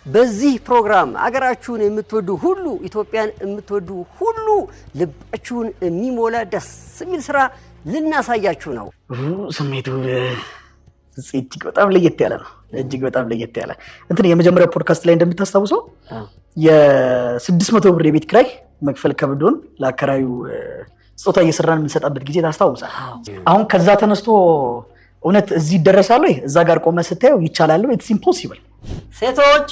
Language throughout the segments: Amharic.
በዚህ ፕሮግራም አገራችሁን የምትወዱ ሁሉ ኢትዮጵያን የምትወዱ ሁሉ ልባችሁን የሚሞላ ደስ የሚል ስራ ልናሳያችሁ ነው። ስሜቱ እጅግ በጣም ለየት ያለ ነው። እጅግ በጣም ለየት ያለ እንትን የመጀመሪያው ፖድካስት ላይ እንደምታስታውሰው የ600 ብር የቤት ኪራይ መክፈል ከብዶን ለአከራዩ ስጦታ እየሰራን የምንሰጣበት ጊዜ ታስታውሳል። አሁን ከዛ ተነስቶ እውነት እዚህ ይደረሳል ወይ? እዛ ጋር ቆመ ስታየው ይቻላል ወይ? ኢትስ ኢምፖሲብል። ሴቶች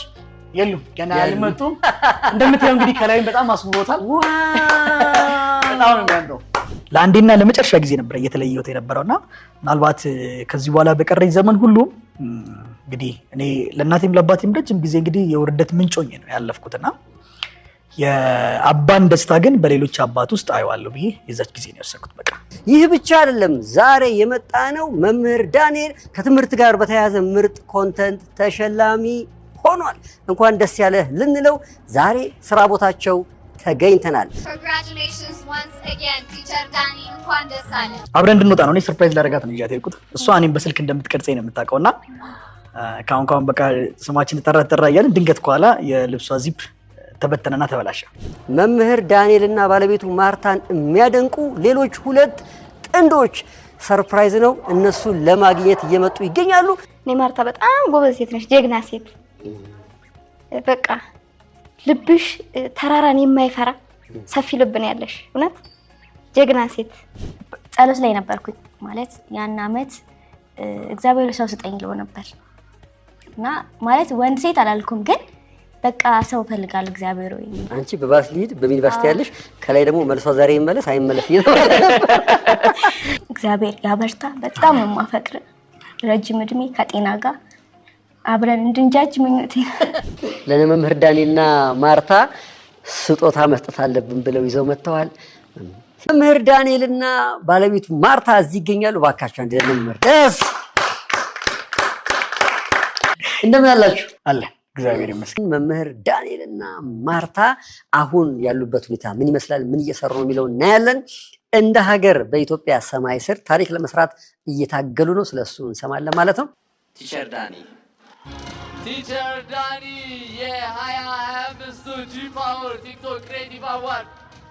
የሉም ገና አልመጡም። እንደምታየው እንግዲህ ከላይም በጣም አስውቦታል። በጣም ነው የሚያምረው። ለአንዴና ለመጨረሻ ጊዜ ነበር እየተለየሁት የነበረውና ምናልባት ከዚህ በኋላ በቀረኝ ዘመን ሁሉ እንግዲህ እኔ ለእናቴም ለአባቴም ረጅም ጊዜ እንግዲህ የውርደት ምንጮኝ ነው ያለፍኩትና የአባን ደስታ ግን በሌሎች አባት ውስጥ አየዋለሁ ብዬ የዛች ጊዜ ነው ያሰብኩት። በቃ ይህ ብቻ አይደለም። ዛሬ የመጣ ነው መምህር ዳንኤል ከትምህርት ጋር በተያያዘ ምርጥ ኮንተንት ተሸላሚ ሆኗል። እንኳን ደስ ያለህ ልንለው ዛሬ ስራ ቦታቸው ተገኝተናል። Congratulations once again teacher Dani, እንኳን ደስ አለ። አብረን እንድንወጣ ነው። እኔ ሰርፕራይዝ ላደርጋት ነው ይዣት የሄድኩት። እሷ እኔም በስልክ እንደምትቀርጸኝ ነው የምታውቀውና ካሁን በቃ ስማችን ተጠራ እያልን ድንገት ከኋላ የልብሷ ዚፕ ተበተነና ተበላሸ። መምህር ዳንኤልና ባለቤቱ ማርታን የሚያደንቁ ሌሎች ሁለት ጥንዶች ሰርፕራይዝ ነው እነሱን ለማግኘት እየመጡ ይገኛሉ። እኔ ማርታ በጣም ጎበዝ ሴት ነሽ፣ ጀግና ሴት፣ በቃ ልብሽ ተራራን የማይፈራ ሰፊ ልብ ነው ያለሽ። እውነት ጀግና ሴት። ጸሎት ላይ ነበርኩኝ ማለት ያን አመት እግዚአብሔር ሰው ስጠኝ ለው ነበር እና ማለት ወንድ ሴት አላልኩም ግን በቃ ሰው ፈልጋለሁ እግዚአብሔር ወይ አንቺ በባስ ሊድ በዩኒቨርሲቲ ያለሽ ከላይ ደግሞ መልሷ ዛሬ ይመለስ አይመለስ ይተባለ እግዚአብሔር ያበርታ። በጣም ነው ማፈቅር ረጅም እድሜ ከጤና ጋር አብረን እንድንጃጅ ምኞቴ። ለመምህር ዳንኤልና ማርታ ስጦታ መስጠት አለብን ብለው ይዘው መጥተዋል። መምህር ዳንኤልና ባለቤቱ ማርታ እዚህ ይገኛሉ። ባካችሁ አንድ ለመምህር ደስ እንደምን አላችሁ? አለ እግዚአብሔር ይመስገን። መምህር ዳንኤልና ማርታ አሁን ያሉበት ሁኔታ ምን ይመስላል፣ ምን እየሰሩ ነው የሚለው እናያለን። እንደ ሀገር በኢትዮጵያ ሰማይ ስር ታሪክ ለመስራት እየታገሉ ነው። ስለሱ እንሰማለን ማለት ነው። ቲቸር ዳኒ የ2025 ጂ-ፓወር ቲክቶክ ክሬቲቭ አዋርድ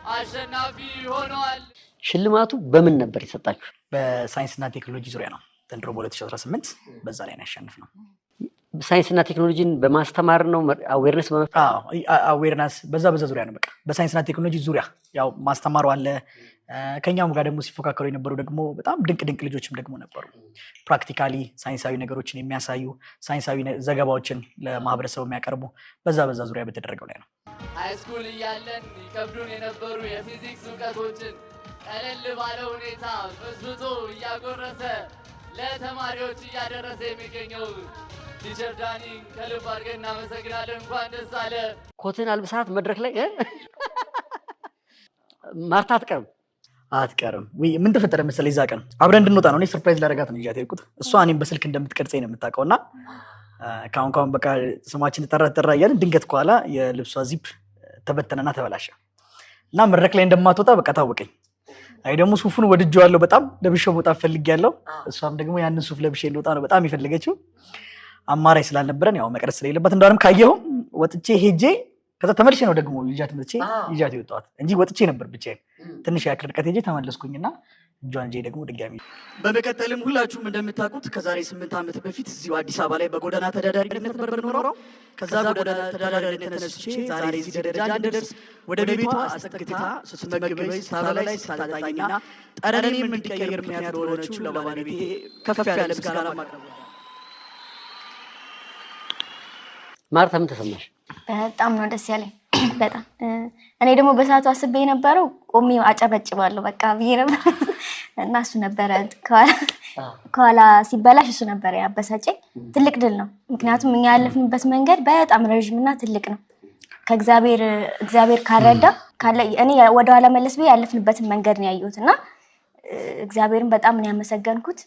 አሸናፊ ሆነዋል። ሽልማቱ በምን ነበር የሰጣችሁ? በሳይንስና ቴክኖሎጂ ዙሪያ ነው። ዘንድሮ በ2018 በዛ ላይ ነው ያሸነፍነው። ሳይንስና ቴክኖሎጂን በማስተማር ነው አዌርነስ በመፍጠር? አዌርነስ በዛ ዙሪያ ነው። በቃ በሳይንስና ቴክኖሎጂ ዙሪያ ያው ማስተማሩ አለ። ከኛም ጋር ደግሞ ሲፎካከሩ የነበሩ ደግሞ በጣም ድንቅ ልጆችም ደግሞ ነበሩ። ፕራክቲካሊ ሳይንሳዊ ነገሮችን የሚያሳዩ ሳይንሳዊ ዘገባዎችን ለማህበረሰቡ የሚያቀርቡ በዛ ዙሪያ በተደረገው ላይ ነው። ሃይስኩል እያለን ይከብዱን የነበሩ የፊዚክስ እውቀቶችን ቀለል ባለ ሁኔታ በዝብቶ እያጎረሰ ለተማሪዎች እያደረሰ የሚገኘው ቲቸር ዳኒ ከልብ አድርገን እናመሰግናለን። እንኳን ደስ አለ። ኮትን አልብሳት መድረክ ላይ ማርታ አትቀርም። ምን ተፈጠረ መሰለኝ? እዛ ቀን አብረን እንድንወጣ ነው። እኔ ሰርፕራይዝ ላደርጋት ነው ይዣት የሄድኩት። እሷ እኔም በስልክ እንደምትቀርጸኝ ነው የምታውቀውና ካሁን በቃ ስማችን ተጠራ እያልን ድንገት ከኋላ የልብሷ ዚፕ ተበተነና ተበላሸ እና መድረክ ላይ እንደማትወጣ በቃ ታወቀኝ። አይ ደግሞ ሱፉን ወድጄዋለሁ፣ በጣም ለብሼው መውጣት ፈልጌያለሁ። እሷም ደግሞ ያንን ሱፍ ለብሼ ልወጣ ነው በጣም የፈለገችው። አማራጭ ስላልነበረን ያው መቅረጽ ስለሌለበት እንደውም ካየኸው ወጥቼ ሄጄ ከዛ ተመልሼ ነው ደግሞ ይዣት የወጣኋት እንጂ ወጥቼ ነበር ብቻዬን። ትንሽ ያክል ርቀት ሄጄ ተመለስኩኝና እጇን ሄጄ ደግሞ ድጋሚ። በመቀጠልም ሁላችሁም እንደምታውቁት ከዛሬ 8 ዓመት በፊት እዚሁ አዲስ አበባ ላይ በጎዳና ተዳዳሪነት ነበር የምኖረው። ከዛ ጎዳና ተዳዳሪነት ተነስቼ ዛሬ እዚህ ደረጃ እንድደርስ ወደ ቤቷ አስጠግታ ስትመግበኝ፣ ስታበላኝ፣ ስታጠጣኝና ጠረኔም እንዲቀየር ምክንያት ለሆነችው ለባለቤቴ ከፍ ያለ ምስጋና ማቅረብ። ማርታ ምን ተሰማሽ? በጣም ነው ደስ ያለኝ። በጣም እኔ ደግሞ በሰዓቱ አስቤ የነበረው ቆሜ አጨበጭባለሁ በቃ ብዬ ነበር እና እሱ ነበረ ከኋላ ሲበላሽ እሱ ነበረ ያበሳጨኝ። ትልቅ ድል ነው፣ ምክንያቱም እኛ ያለፍንበት መንገድ በጣም ረዥምና ትልቅ ነው። እግዚአብሔር ካረዳ እኔ ወደኋላ መለስ ብዬ ያለፍንበትን መንገድ ነው ያየሁት እና እግዚአብሔርን በጣም ነው ያመሰገንኩት።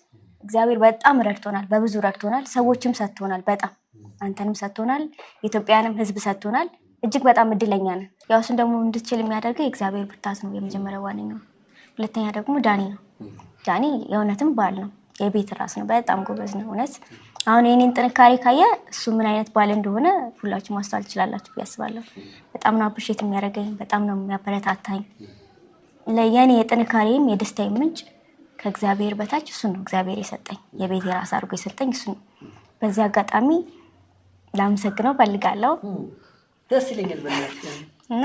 እግዚአብሔር በጣም ረድቶናል፣ በብዙ ረድቶናል። ሰዎችም ሰጥቶናል፣ በጣም አንተንም ሰጥቶናል፣ የኢትዮጵያንም ሕዝብ ሰጥቶናል። እጅግ በጣም እድለኛ ነን። ያው እሱን ደግሞ እንድትችል የሚያደርገው የእግዚአብሔር ብርታት ነው የመጀመሪያው ዋነኛው። ሁለተኛ ደግሞ ዳኒ ነው። ዳኒ የእውነትም ባል ነው። የቤት ራስ ነው። በጣም ጎበዝ ነው እውነት። አሁን የኔን ጥንካሬ ካየ እሱ ምን አይነት ባል እንደሆነ ሁላችሁ ማስተዋል ትችላላችሁ ብዬ አስባለሁ። በጣም ነው አፕሪሼት የሚያደርገኝ፣ በጣም ነው የሚያበረታታኝ። ለየኔ የጥንካሬም የደስታዬም ምንጭ ከእግዚአብሔር በታች እሱ ነው። እግዚአብሔር የሰጠኝ የቤት የራስ አድርጎ የሰጠኝ እሱ ነው። በዚህ አጋጣሚ ላመሰግነው ፈልጋለሁ። ደስ ይለኛል እና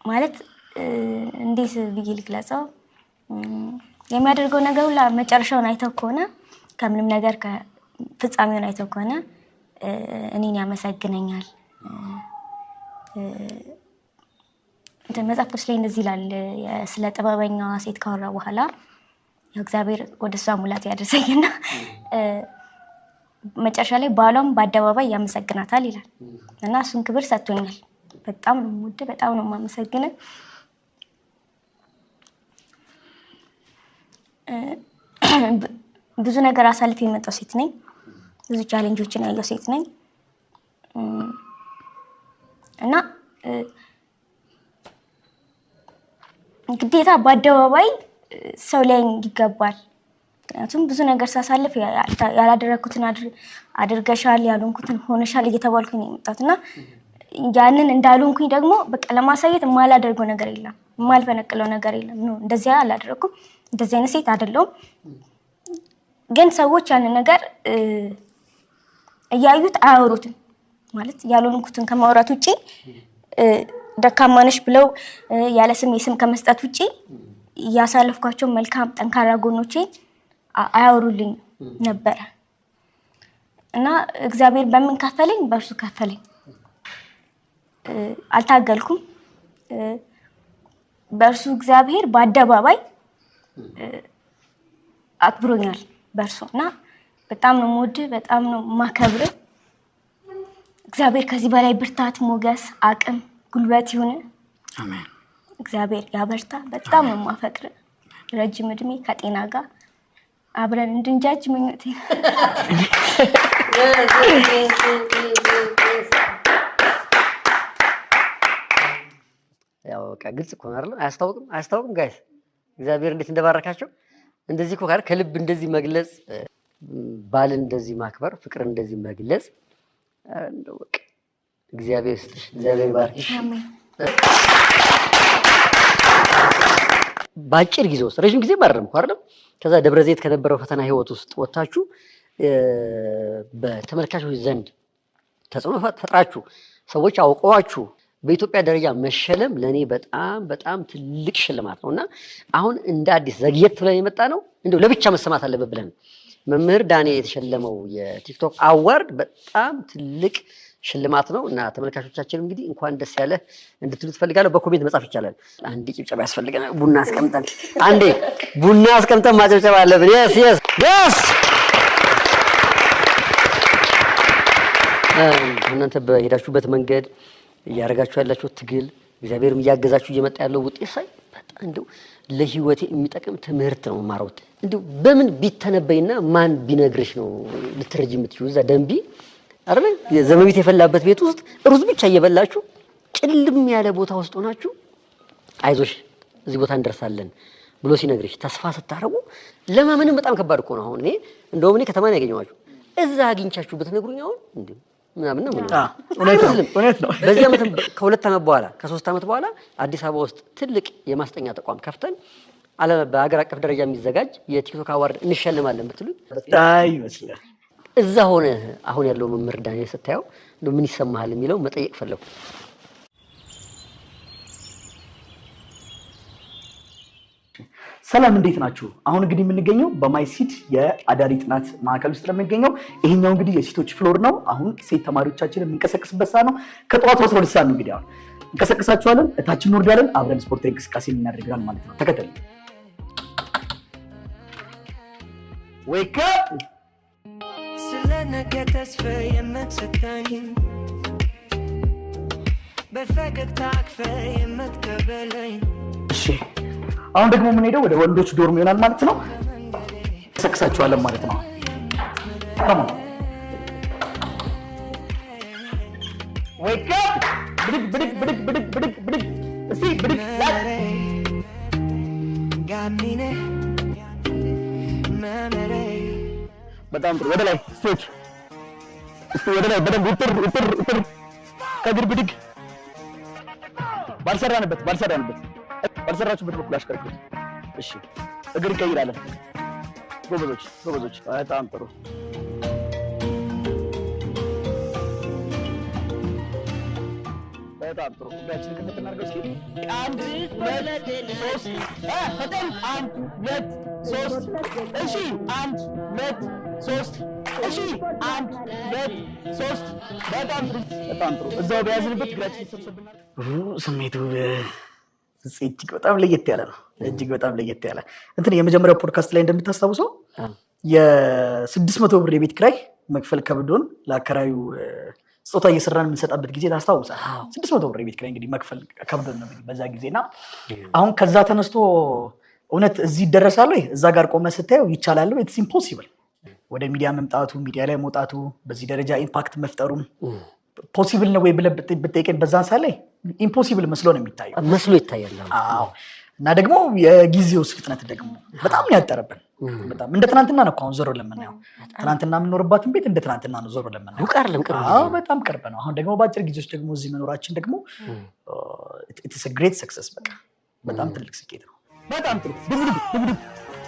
ማለት እንዴት ብዬ ልግለጸው? የሚያደርገው ነገር ሁላ መጨረሻውን አይተው ከሆነ ከምንም ነገር ከፍጻሜውን አይተው ከሆነ እኔን ያመሰግነኛል። መጽሐፍ ቅዱስ ላይ እንደዚህ ይላል፣ ስለ ጥበበኛዋ ሴት ካወራ በኋላ እግዚአብሔር ወደ እሷ ሙላት ያደርሰኝና መጨረሻ ላይ ባሏም በአደባባይ ያመሰግናታል ይላል እና እሱን ክብር ሰጥቶኛል። በጣም ነው የምወድ፣ በጣም ነው የማመሰግነው። ብዙ ነገር አሳልፌ የመጣው ሴት ነኝ። ብዙ ቻሌንጆችን ያየው ሴት ነኝ እና ግዴታ በአደባባይ ሰው ላይ ይገባል። ምክንያቱም ብዙ ነገር ሳሳልፍ ያላደረኩትን አድርገሻል፣ ያልሆንኩትን ሆነሻል እየተባልኩኝ ነው የመጣሁት እና ያንን እንዳልሆንኩኝ ደግሞ በቃ ለማሳየት የማላደርገው ነገር የለም፣ የማልፈነቅለው ነገር የለም። ነው እንደዚያ አላደረኩም፣ እንደዚህ አይነት ሴት አይደለሁም። ግን ሰዎች ያንን ነገር እያዩት አያወሩትም። ማለት ያልሆንኩትን ከማውራት ውጪ ደካማ ነሽ ብለው ያለ ስም የስም ከመስጠት ውጪ ያሳለፍኳቸው መልካም ጠንካራ ጎኖቼ አያወሩልኝ ነበረ እና እግዚአብሔር በምን ከፈለኝ? በእርሱ ከፈለኝ። አልታገልኩም። በእርሱ እግዚአብሔር በአደባባይ አክብሮኛል በእርሱ እና በጣም ነው የምወድህ፣ በጣም ነው የማከብርህ። እግዚአብሔር ከዚህ በላይ ብርታት፣ ሞገስ፣ አቅም፣ ጉልበት ይሁን። አሜን። እግዚአብሔር ያበርታ። በጣም ነው የማፈቅርህ። ረጅም እድሜ ከጤና ጋር አብረን እንድንጃጅ ምኞቴ። ያው በቃ ግልጽ እኮ ነው አይደል? አያስታውቅም ጋይስ እግዚአብሔር እንዴት እንደባረካቸው። እንደዚህ እኮ ከልብ እንደዚህ መግለጽ፣ ባልን እንደዚህ ማክበር፣ ፍቅርን እንደዚህ መግለጽ እንደው በቃ እግዚአብሔር ይስጥሽ፣ እግዚአብሔር ይባርክሽ። በአጭር ጊዜ ውስጥ ረዥም ጊዜ ማረም እኮ አይደለም። ከዛ ደብረ ዘይት ከነበረው ፈተና ህይወት ውስጥ ወጣችሁ በተመልካቾች ዘንድ ተጽዕኖ ፈጥራችሁ ሰዎች አውቀዋችሁ በኢትዮጵያ ደረጃ መሸለም ለእኔ በጣም በጣም ትልቅ ሽልማት ነው እና አሁን እንደ አዲስ ዘግየት ብለን የመጣ ነው እንደው ለብቻ መሰማት አለበት ብለን መምህር ዳንኤል የተሸለመው የቲክቶክ አዋርድ በጣም ትልቅ ሽልማት ነው እና ተመልካቾቻችን እንግዲህ እንኳን ደስ ያለህ እንድትሉ ትፈልጋለሁ። በኮሜንት መጻፍ ይቻላል። አንዴ ጭብጨባ ያስፈልገናል። ቡና አስቀምጠን አንዴ ቡና አስቀምጠን ማጨብጨብ አለብን። የስ የስ ደስ እናንተ በሄዳችሁበት መንገድ እያደረጋችሁ ያላችሁ ትግል እግዚአብሔርም እያገዛችሁ እየመጣ ያለው ውጤት ሳይ በጣም እንደው ለህይወቴ የሚጠቅም ትምህርት ነው ማሮት። እንደው በምን ቢተነበይና ማን ቢነግርሽ ነው ልትረጂ የምትችይው? እዛ ደንቢ አይደል የዘመቢት የፈላበት ቤት ውስጥ ሩዝ ብቻ እየበላችሁ ጭልም ያለ ቦታ ውስጥ ሆናችሁ አይዞሽ እዚህ ቦታ እንደርሳለን ብሎ ሲነግርሽ ተስፋ ስታረጉ ለማመንም በጣም ከባድ እኮ ነው። አሁን እኔ እንደውም እኔ ከተማ ነው ያገኘኋችሁ። እዛ አግኝቻችሁ ብትነግሩኝ አሁን እንዴ ምናምን ነው እውነት ነው። በዚህ ዓመት ከ2 ዓመት በኋላ ከ3 ዓመት በኋላ አዲስ አበባ ውስጥ ትልቅ የማስጠኛ ተቋም ከፍተን በሀገር አቀፍ ደረጃ የሚዘጋጅ የቲክቶክ አዋርድ እንሸልማለን ብትሉኝ ይመስላል። እዛ ሆነ አሁን ያለው መምህር ዳንኤል ስታየው ምን ይሰማሃል የሚለው መጠየቅ ፈለኩ። ሰላም እንዴት ናችሁ? አሁን እንግዲህ የምንገኘው በማይሲድ የአዳሪ ጥናት ማዕከል ውስጥ ለሚገኘው ይሄኛው እንግዲህ የሴቶች ፍሎር ነው። አሁን ሴት ተማሪዎቻችንን የምንቀሰቅስበት ሰዓት ነው። ከጠዋቱ 12 ሰዓት ነው። እንግዲህ አሁን እንቀሰቅሳችኋለን፣ እታችን እንወርዳለን፣ አብረን ስፖርታዊ እንቅስቃሴ እናደርጋለን ማለት ነው። ተከተሉ። ዌክ አፕ ስለነገ ተስፋ የምትሰጠኝ በፈገግታ አቅፈ የምትቀበለኝ። እሺ አሁን ደግሞ የምንሄደው ወደ ወንዶች ዶርም ይሆናል ማለት ነው። እንቀሰቅሳችኋለን ማለት ነው። ታማ ዌክ አፕ ብድግ ብድግ ብድግ ብድግ ብድግ ብድግ እስቲ ብድግ በጣም ጥሩ። ወደ ላይ ስቶች እስቲ ወደ ላይ በደንብ ውጥር ከእግር ብድግ። ባልሰራችሁበት በኩል አሽከርክሩት። እሺ እግር እንቀይራለን። ጎበዞች። በጣም ጥሩ። በጣም ጥሩ። እጃችንን ከፈት እናድርገው እስኪ። 1 2 3 ፈጠን 1 2 3 እሺ 1 2 3 እሺ 1 2 3 በጣም ጥሩ። እዛው በያዝንበት እግራችንን ሰብሰብና ስሜቱ እጅግ በጣም ለየት ያለ ነው። እንትን የመጀመሪያው ፖድካስት ላይ እንደምታስታውሰው የ600 ብር የቤት ኪራይ መክፈል ከብዶን ለአከራዩ ስጦታ እየሰራን የምንሰጣበት ጊዜ ታስታውሳለህ? 600 ብር የቤት ኪራይ እንግዲህ መክፈል ከብዶን ነው በዛ ጊዜና አሁን ከዛ ተነስቶ እውነት እዚህ ይደረሳል ወይ? እዛ ጋር ቆመ ስታየው ይቻላል ወይ? ኢትስ ኢምፖሲብል። ወደ ሚዲያ መምጣቱ፣ ሚዲያ ላይ መውጣቱ፣ በዚህ ደረጃ ኢምፓክት መፍጠሩም ፖሲብል ነው ወይ ብለህ ብትጠይቀኝ በዛን ሰዓት ላይ ኢምፖሲብል መስሎ ነው የሚታየው። መስሎ ይታያል። አዎ። እና ደግሞ የጊዜው ፍጥነት ደግሞ በጣም ነው ያጠረብን። በጣም እንደ ትናንትና ነው አሁን ዞር ለምናየው። ትናንትና የምንኖርባትን ቤት እንደ ትናንትና ነው ዞር ለምናየው። በጣም ቅርብ ነው። አሁን ደግሞ በአጭር ጊዜ ውስጥ ደግሞ እዚህ መኖራችን ደግሞ ኢትስ ግሬት ሰክሰስ። በቃ በጣም ትልቅ ስኬት ነው። በጣም ጥሩ።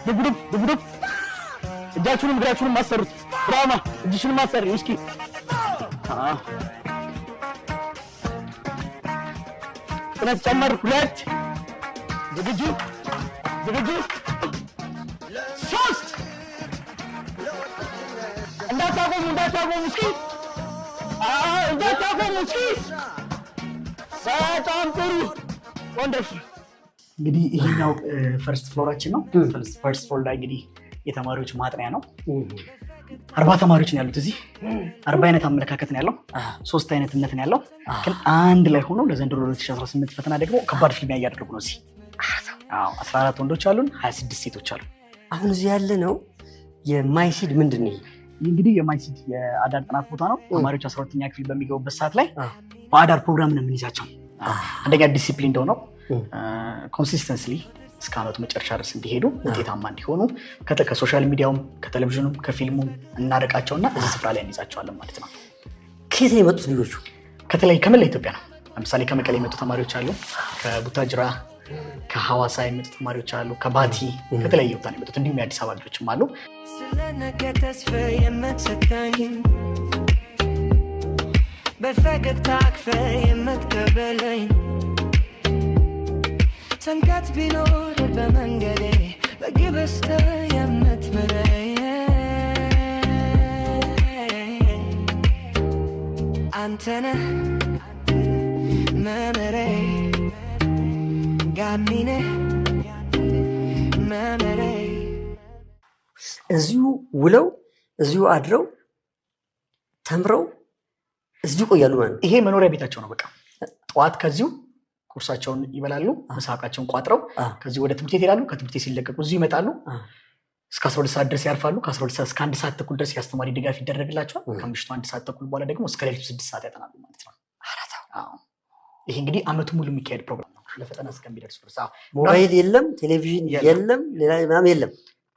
ድብድብ እጃችሁንም እግራችሁንም ማሰሩት። ብራማ እጅሽንም ማሰሪ እስኪ። ፍጥነት ጨመር። 2 ዝግጁ 3 እንዳታቆሙ እስኪ። በጣም ጥሩ ወንደርፉል። እንግዲህ ይሄኛው ፈርስት ፍሎራችን ነው። ፈርስት ፍሎር ላይ እንግዲህ የተማሪዎች ማጥናያ ነው። 40 ተማሪዎች ነው ያሉት እዚህ። 40 አይነት አመለካከት ነው ያለው። 3 አይነት እምነት ነው ያለው። ግን አንድ ላይ ሆኖ ለዘንድሮ 2018 ፈተና ደግሞ ከባድ ፊልሚያ እያደረጉ ነው እዚህ። 14 ወንዶች አሉን፣ 26 ሴቶች አሉ። አሁን እዚህ ያለ ነው የማይሲድ ምንድን ነው? እንግዲህ የማይሲድ የአዳር ጥናት ቦታ ነው። ተማሪዎች 12ኛ ክፍል በሚገቡበት ሰዓት ላይ በአዳር ፕሮግራም ነው የምንይዛቸው። አንደኛ ዲሲፕሊን እንደሆነው ኮንሲስተንስሊ እስከ ዓመቱ መጨረሻ ድረስ እንዲሄዱ ውጤታማ እንዲሆኑ ከሶሻል ሚዲያውም ከቴሌቪዥኑም ከፊልሙም እናርቃቸውና እዚህ ስፍራ ላይ እንይዛቸዋለን ማለት ነው። ከየት ነው የመጡት ልጆቹ? ከመላ ኢትዮጵያ ነው። ለምሳሌ ከመቀሌ የመጡ ተማሪዎች አሉ፣ ከቡታጅራ ከሐዋሳ የመጡ ተማሪዎች አሉ፣ ከባቲ ከተለያየ ቦታ ነው የመጡት። እንዲሁም የአዲስ አበባ ልጆችም አሉ። ስለነገ ተስፋ የምትሰጠኝ በፈገግታ አቅፈ የምትቀበለኝ ሰንጋት ቢኖር በመንገዴ በግብስተ የምትምረኝ አንተነህ መመሬ ጋሚኔ መመሬ። እዚሁ ውለው እዚሁ አድረው ተምረው እዚሁ ቆያሉ ማለት ነው። ይሄ መኖሪያ ቤታቸው ነው። በቃ ጠዋት ከዚሁ ቁርሳቸውን ይበላሉ፣ ምሳቃቸውን ቋጥረው ከዚህ ወደ ትምህርት ቤት ይሄዳሉ። ከትምህርት ቤት ሲለቀቁ እዚሁ ይመጣሉ። እስከ 12 ሰዓት ድረስ ያርፋሉ። ከ12 ሰዓት እስከ 1 ሰዓት ተኩል ድረስ የአስተማሪ ድጋፍ ይደረግላቸዋል። ከምሽቱ 1 ሰዓት ተኩል በኋላ ደግሞ እስከ ሌሊቱ 6 ሰዓት ያጠናሉ ማለት ነው። ይሄ እንግዲህ አመቱ ሙሉ የሚካሄድ ፕሮግራም ነው። ለፈተና እስከሚደርሱ ድረስ ሞባይል የለም፣ ቴሌቪዥን የለም፣ ሌላ ምናምን የለም፣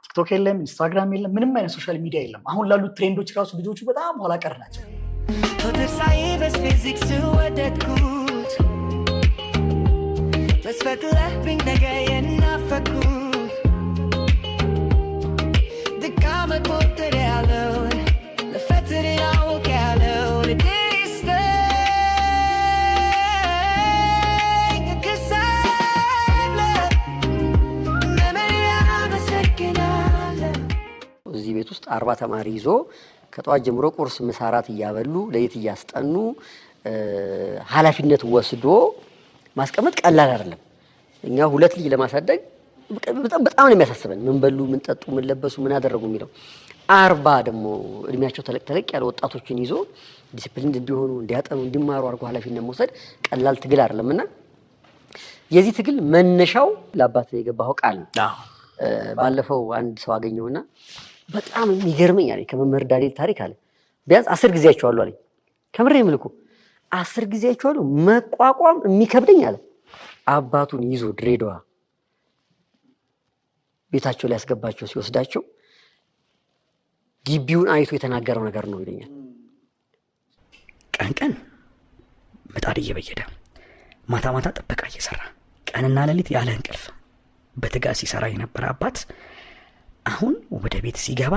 ቲክቶክ የለም፣ ኢንስታግራም የለም፣ ምንም አይነት ሶሻል ሚዲያ የለም። አሁን ላሉት ትሬንዶች ራሱ ልጆቹ በጣም ኋላ ቀር ናቸው። ፊዚክስ ወደድኩት ተስፈትለብኝ ነገ የናፈኩት ድካመ ቆጥር ያለውን ለፈትን ያውቅ ያለውን ዲስተኝ ክሳለ መመሪያ መሰግናለ። እዚህ ቤት ውስጥ 40 ተማሪ ይዞ ከጠዋት ጀምሮ ቁርስ፣ ምሳ፣ እራት እያበሉ ለየት እያስጠኑ ኃላፊነት ወስዶ ማስቀመጥ ቀላል አይደለም። እኛ 2 ልጅ ለማሳደግ በጣም ነው የሚያሳስበን። ምን በሉ፣ ምን ጠጡ፣ ምን ለበሱ፣ ምን አደረጉ የሚለው 40 ደግሞ እድሜያቸው ተለቅ ያለ ወጣቶችን ይዞ ዲሲፕሊን እንዲሆኑ፣ እንዲያጠኑ፣ እንዲማሩ አድርጎ ኃላፊነት መውሰድ ቀላል ትግል አይደለምና የዚህ ትግል መነሻው ለአባት የገባው ቃል ነው። ባለፈው አንድ ሰው አገኘውና በጣም የሚገርመኝ አለኝ ከመምህር ዳንኤል ታሪክ አለ ቢያንስ 10 ጊዜ አይቼዋለሁ አለኝ። ከምሬ ምልኩ 10 ጊዜ አይቼዋለሁ መቋቋም የሚከብደኝ አለ። አባቱን ይዞ ድሬዳዋ ቤታቸው ላይ ያስገባቸው ሲወስዳቸው ግቢውን አይቶ የተናገረው ነገር ነው ይለኛል። ቀን ቀን ምጣድ እየበየደ ማታ ማታ ጥበቃ እየሰራ ቀንና ሌሊት ያለ እንቅልፍ በትጋት ሲሰራ የነበረ አባት አሁን ወደ ቤት ሲገባ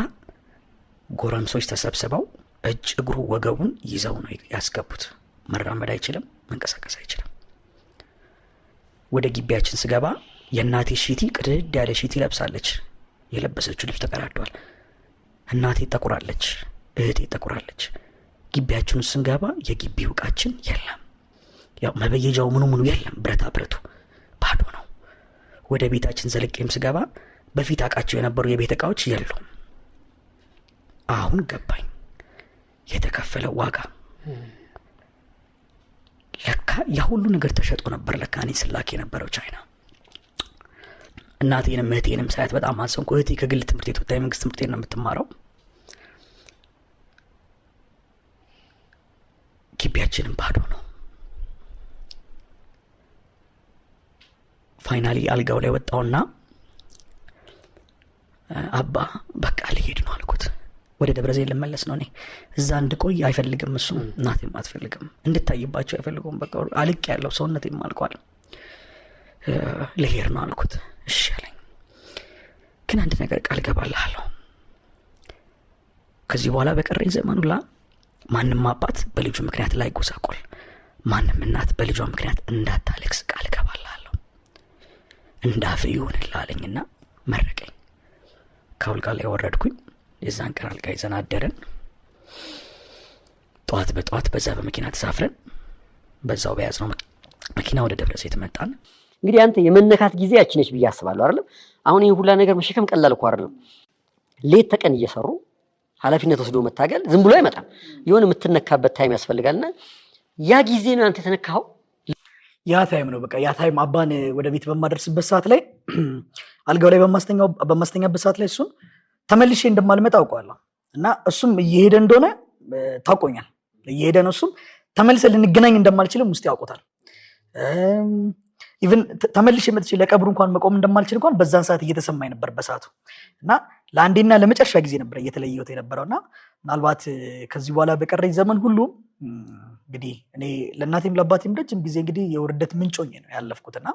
ጎረምሶች ተሰብስበው እጅ እግሩ ወገቡን ይዘው ነው ያስገቡት። መራመድ አይችልም፣ መንቀሳቀስ አይችልም። ወደ ግቢያችን ስገባ የእናቴ ሺቲ ቅድድ ያለ ሺቲ ለብሳለች። የለበሰችው ልብስ ተቀራዷል። እናቴ ጠቁራለች፣ እህቴ ጠቁራለች። ግቢያችን ስንገባ የግቢው ዕቃችን የለም። ያው መበየጃው ምኑ የለም፣ ብረታ ብረቱ ባዶ ነው። ወደ ቤታችን ዘልቄም ስገባ በፊት አቃቸው የነበሩ የቤት ዕቃዎች የሉም። አሁን ገባኝ የተከፈለው ዋጋ። ለካ ያ ሁሉ ነገር ተሸጦ ነበር። ለካ እኔ ስላክ የነበረው ቻይና። እናቴንም እህቴንም ሳያት በጣም አዘንኩ። እህቴ ከግል ትምህርት ቤት ወጣ የመንግስት ትምህርት ቤት ነው የምትማረው። ግቢያችንም ባዶ ነው። ፋይናሊ አልጋው ላይ ወጣውና አባ በቃ ልሄድ ነው አልኩት። ወደ ደብረ ዘይት ልመለስ ነው። እኔ እዛ እንድቆይ አይፈልግም እሱ፣ እናቴም አትፈልግም፣ እንድታይባቸው አይፈልጉም። በቃ አልቅ ያለው ሰውነቴም አልቋል። ልሄድ ነው አልኩት። እሺ አለኝ። ግን አንድ ነገር ቃል ገባልሃለሁ፣ ከዚህ በኋላ በቀረኝ ዘመን ሁላ ማንም አባት በልጁ ምክንያት ላይ ጎሳቆል፣ ማንም እናት በልጇ ምክንያት እንዳታለቅስ ቃል ገባልሃለሁ። እንዳፍ ይሁንልህ አለኝና መረቀኝ። ከአልጋ ላይ ወረድኩኝ። የዛን ቀን አልጋ ይዘን አደረን። ጠዋት በጠዋት በዛ በመኪና ተሳፍረን በዛው በያዝነው መኪና ወደ ደብረ ዘይት መጣን። እንግዲህ አንተ የመነካት ጊዜ ያችነች ብዬ አስባለሁ አይደል? አሁን ይሄን ሁላ ነገር መሸከም ቀላል እኮ አይደለም። ሌት ተቀን እየሰሩ ኃላፊነት ወስዶ መታገል ዝም ብሎ አይመጣም። የሆነ የምትነካበት ታይም ያስፈልጋልና ያ ጊዜ ነው አንተ የተነካው። ያ ታይም ነው በቃ ያ ታይም። አባን ወደ ቤት በማደርስበት ሰዓት ላይ አልጋው ላይ በማስተኛበት ሰዓት ላይ እሱን ተመልሼ እንደማልመጣ አውቀዋለሁ። እና እሱም እየሄደ እንደሆነ ታውቆኛል። እየሄደ ነው እሱም ተመልሰ ልንገናኝ እንደማልችልም ውስጥ ያውቁታል። ኢቭን ተመልሼ መጥቼ ለቀብሩ እንኳን መቆም እንደማልችል እንኳን በዛን ሰዓት እየተሰማኝ ነበር በሰዓቱ። እና ለአንዴና ለመጨረሻ ጊዜ ነበር እየተለየሁት የነበረውና ምናልባት ከዚህ በኋላ በቀረኝ ዘመን ሁሉ እንግዲህ እኔ ለእናቴም ለአባቴም ረጅም ጊዜ እንግዲህ የውርደት ምንጮኝ ነው ያለፍኩትና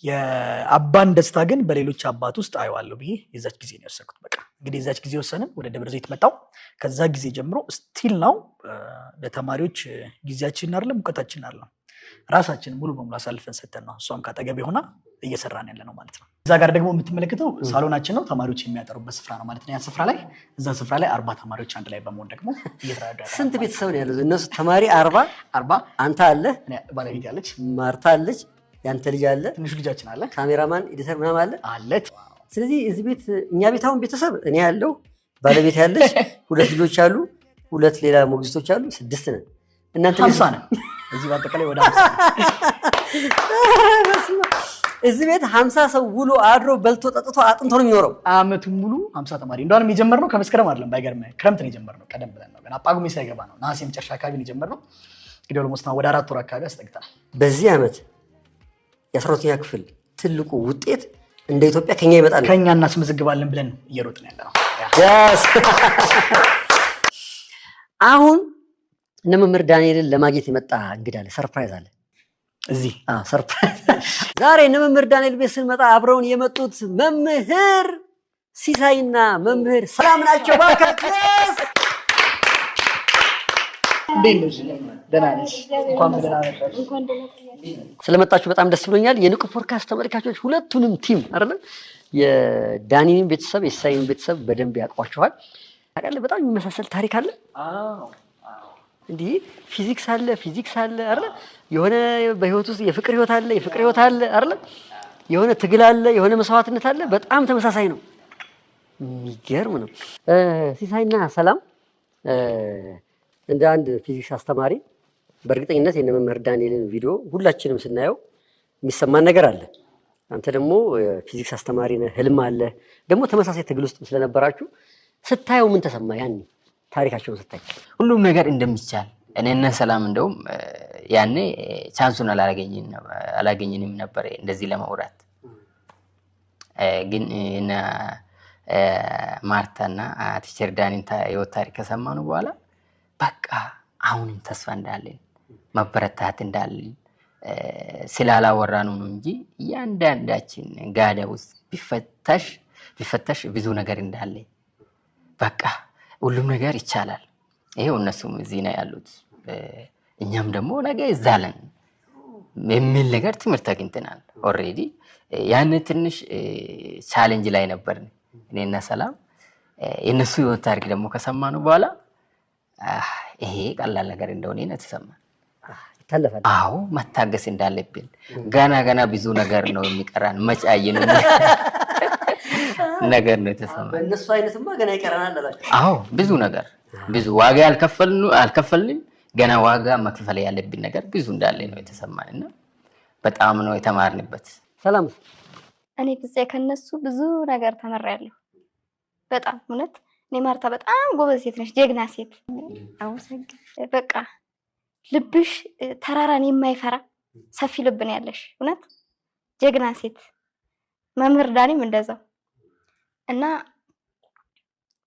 የአባን ደስታ ግን በሌሎች አባት ውስጥ አየዋለሁ ብዬ የዛች ጊዜ ነው የወሰንኩት። በቃ እንግዲህ የዛች ጊዜ ወሰንን፣ ወደ ደብረ ዘይት መጣው። ከዛ ጊዜ ጀምሮ ስቲል ነው ለተማሪዎች ጊዜያችንን አይደለም እውቀታችንን አይደለም ራሳችን ሙሉ በሙሉ አሳልፈን ሰጥተን ነው እሷም ካጠገብ ሆና እየሰራን ያለ ነው ማለት ነው። እዛ ጋር ደግሞ የምትመለከተው ሳሎናችን ነው፣ ተማሪዎች የሚያጠሩበት ስፍራ ነው ማለት ነው። ያ ስፍራ ላይ እዛ ስፍራ ላይ 40 ተማሪዎች አንድ ላይ በመሆን ደግሞ እየተራዳ። ስንት ቤተሰብ ነው ያለው? እነሱ ተማሪ 40 አንተ አለ፣ ባለቤት ያለች፣ ማርታ አለች፣ ያንተ ልጅ አለ፣ ትንሽ ልጃችን አለ፣ ካሜራማን ኤዲተር ምናምን አለ አለች። ስለዚህ እዚህ ቤት እኛ ቤት አሁን ቤተሰብ እኔ ያለው ባለቤት ያለች፣ 2 ልጆች አሉ፣ 2 ሌላ ሞግዚቶች አሉ፣ 6 ነን። እናንተ 50 ነን እዚህ በአጠቃላይ ወደ 50 እዚህ ቤት 50 ሰው ውሎ አድሮ በልቶ ጠጥቶ አጥንቶ ነው የሚኖረው። አመቱን ሙሉ 50 ተማሪ። እንደውም የጀመርነው ከመስከረም አይደለም፣ ባይገርምህ ክረምት ነው የጀመርነው። ቀደም ብለን ነው ገና ጳጉሜ ሳይገባ ነው ነሐሴ መጨረሻ አካባቢ ነው የጀመርነው። እንግዲህ ኦልሞስት ወደ 4 ወር አካባቢ አስጠግተናል። በዚህ አመት የ12ኛ ክፍል ትልቁ ውጤት እንደ ኢትዮጵያ ከኛ ይመጣል፣ ከኛ እናስመዘግባለን ብለን እየሮጥን ያለ ነው። አሁን እነ መምህር ዳንኤልን ለማግኘት የመጣ እንግዳ አለ፣ ሰርፕራይዝ አለ እዚህ። ሰርፕራይዝ ዛሬ እነ መምህር ዳንኤል ቤት ስንመጣ አብረውን የመጡት መምህር ሲሳይና መምህር ሰላም ናቸው። ባካችሁ ስለመጣችሁ በጣም ደስ ብሎኛል። የንቁ ፖድካስት ተመልካቾች ሁለቱንም ቲም አይደለም የዳኒንም ቤተሰብ የሲሳይንም ቤተሰብ በደንብ ያውቋቸዋል። ታውቃለህ፣ በጣም የሚመሳሰል ታሪክ አለ። እንዲህ ፊዚክስ አለ አይደል? የሆነ በህይወት ውስጥ የፍቅር ህይወት አለ አይደል? የሆነ ትግል አለ፣ የሆነ መስዋዕትነት አለ። በጣም ተመሳሳይ ነው። የሚገርም ነው። ሲሳይና ሰላም እንደ አንድ ፊዚክስ አስተማሪ በእርግጠኝነት የነ መምህር ዳንኤልን ቪዲዮ ሁላችንም ስናየው የሚሰማን ነገር አለ። አንተ ደግሞ ፊዚክስ አስተማሪ ነህ፣ ህልም አለ። ደግሞ ተመሳሳይ ትግል ውስጥ ስለነበራችሁ ስታየው ምን ተሰማ? ያኔ ታሪካቸውን ስታይ ሁሉም ነገር እንደሚቻል እኔና ሰላም እንደውም ያኔ ቻንሱን አላገኘንም ነበር እንደዚህ ለማውራት። ግን ማርታና ቲቸር ዳኒን ህይወት ታሪክ ከሰማኑ በኋላ በቃ አሁንም ተስፋ እንዳለን መበረታት እንዳለን ስላላወራኑ ነው እንጂ እያንዳንዳችን ጋዳ ውስጥ ቢፈተሽ ብዙ ነገር እንዳለ በቃ ሁሉም ነገር ይቻላል። ይሄው እነሱም እዚህ ነው ያሉት፣ እኛም ደግሞ ነገ እዛለን የሚል ነገር ትምህርት አግኝተናል። ኦልሬዲ ያን ትንሽ ቻሌንጅ ላይ ነበርን እኔና ሰላም። የነሱ ህይወት ታሪክ ደግሞ ከሰማኑ በኋላ ይሄ ቀላል ነገር እንደሆነ ነው የተሰማን። ይታለፋል። አዎ መታገስ እንዳለብን ገና ብዙ ነገር ነው የሚቀራን መጫየን ነገር ነው የተሰማን። በእነሱ አይነትማ ገና ይቀረናል አላችሁ? አዎ ብዙ ነገር ብዙ ዋጋ አልከፈልንም ገና ዋጋ መክፈል ያለብን ነገር ብዙ እንዳለ ነው የተሰማንና በጣም ነው የተማርንበት። ሰላም እኔ ፍፄ ከነሱ ብዙ ነገር ተመራለሁ። በጣም እውነት እኔ ማርታ በጣም ጎበዝ ሴት ነሽ፣ ጀግና ሴት። በቃ ልብሽ ተራራን የማይፈራ ሰፊ ልብ ነው ያለሽ። እውነት ጀግና ሴት። መምህር ዳኒም እንደዛው እና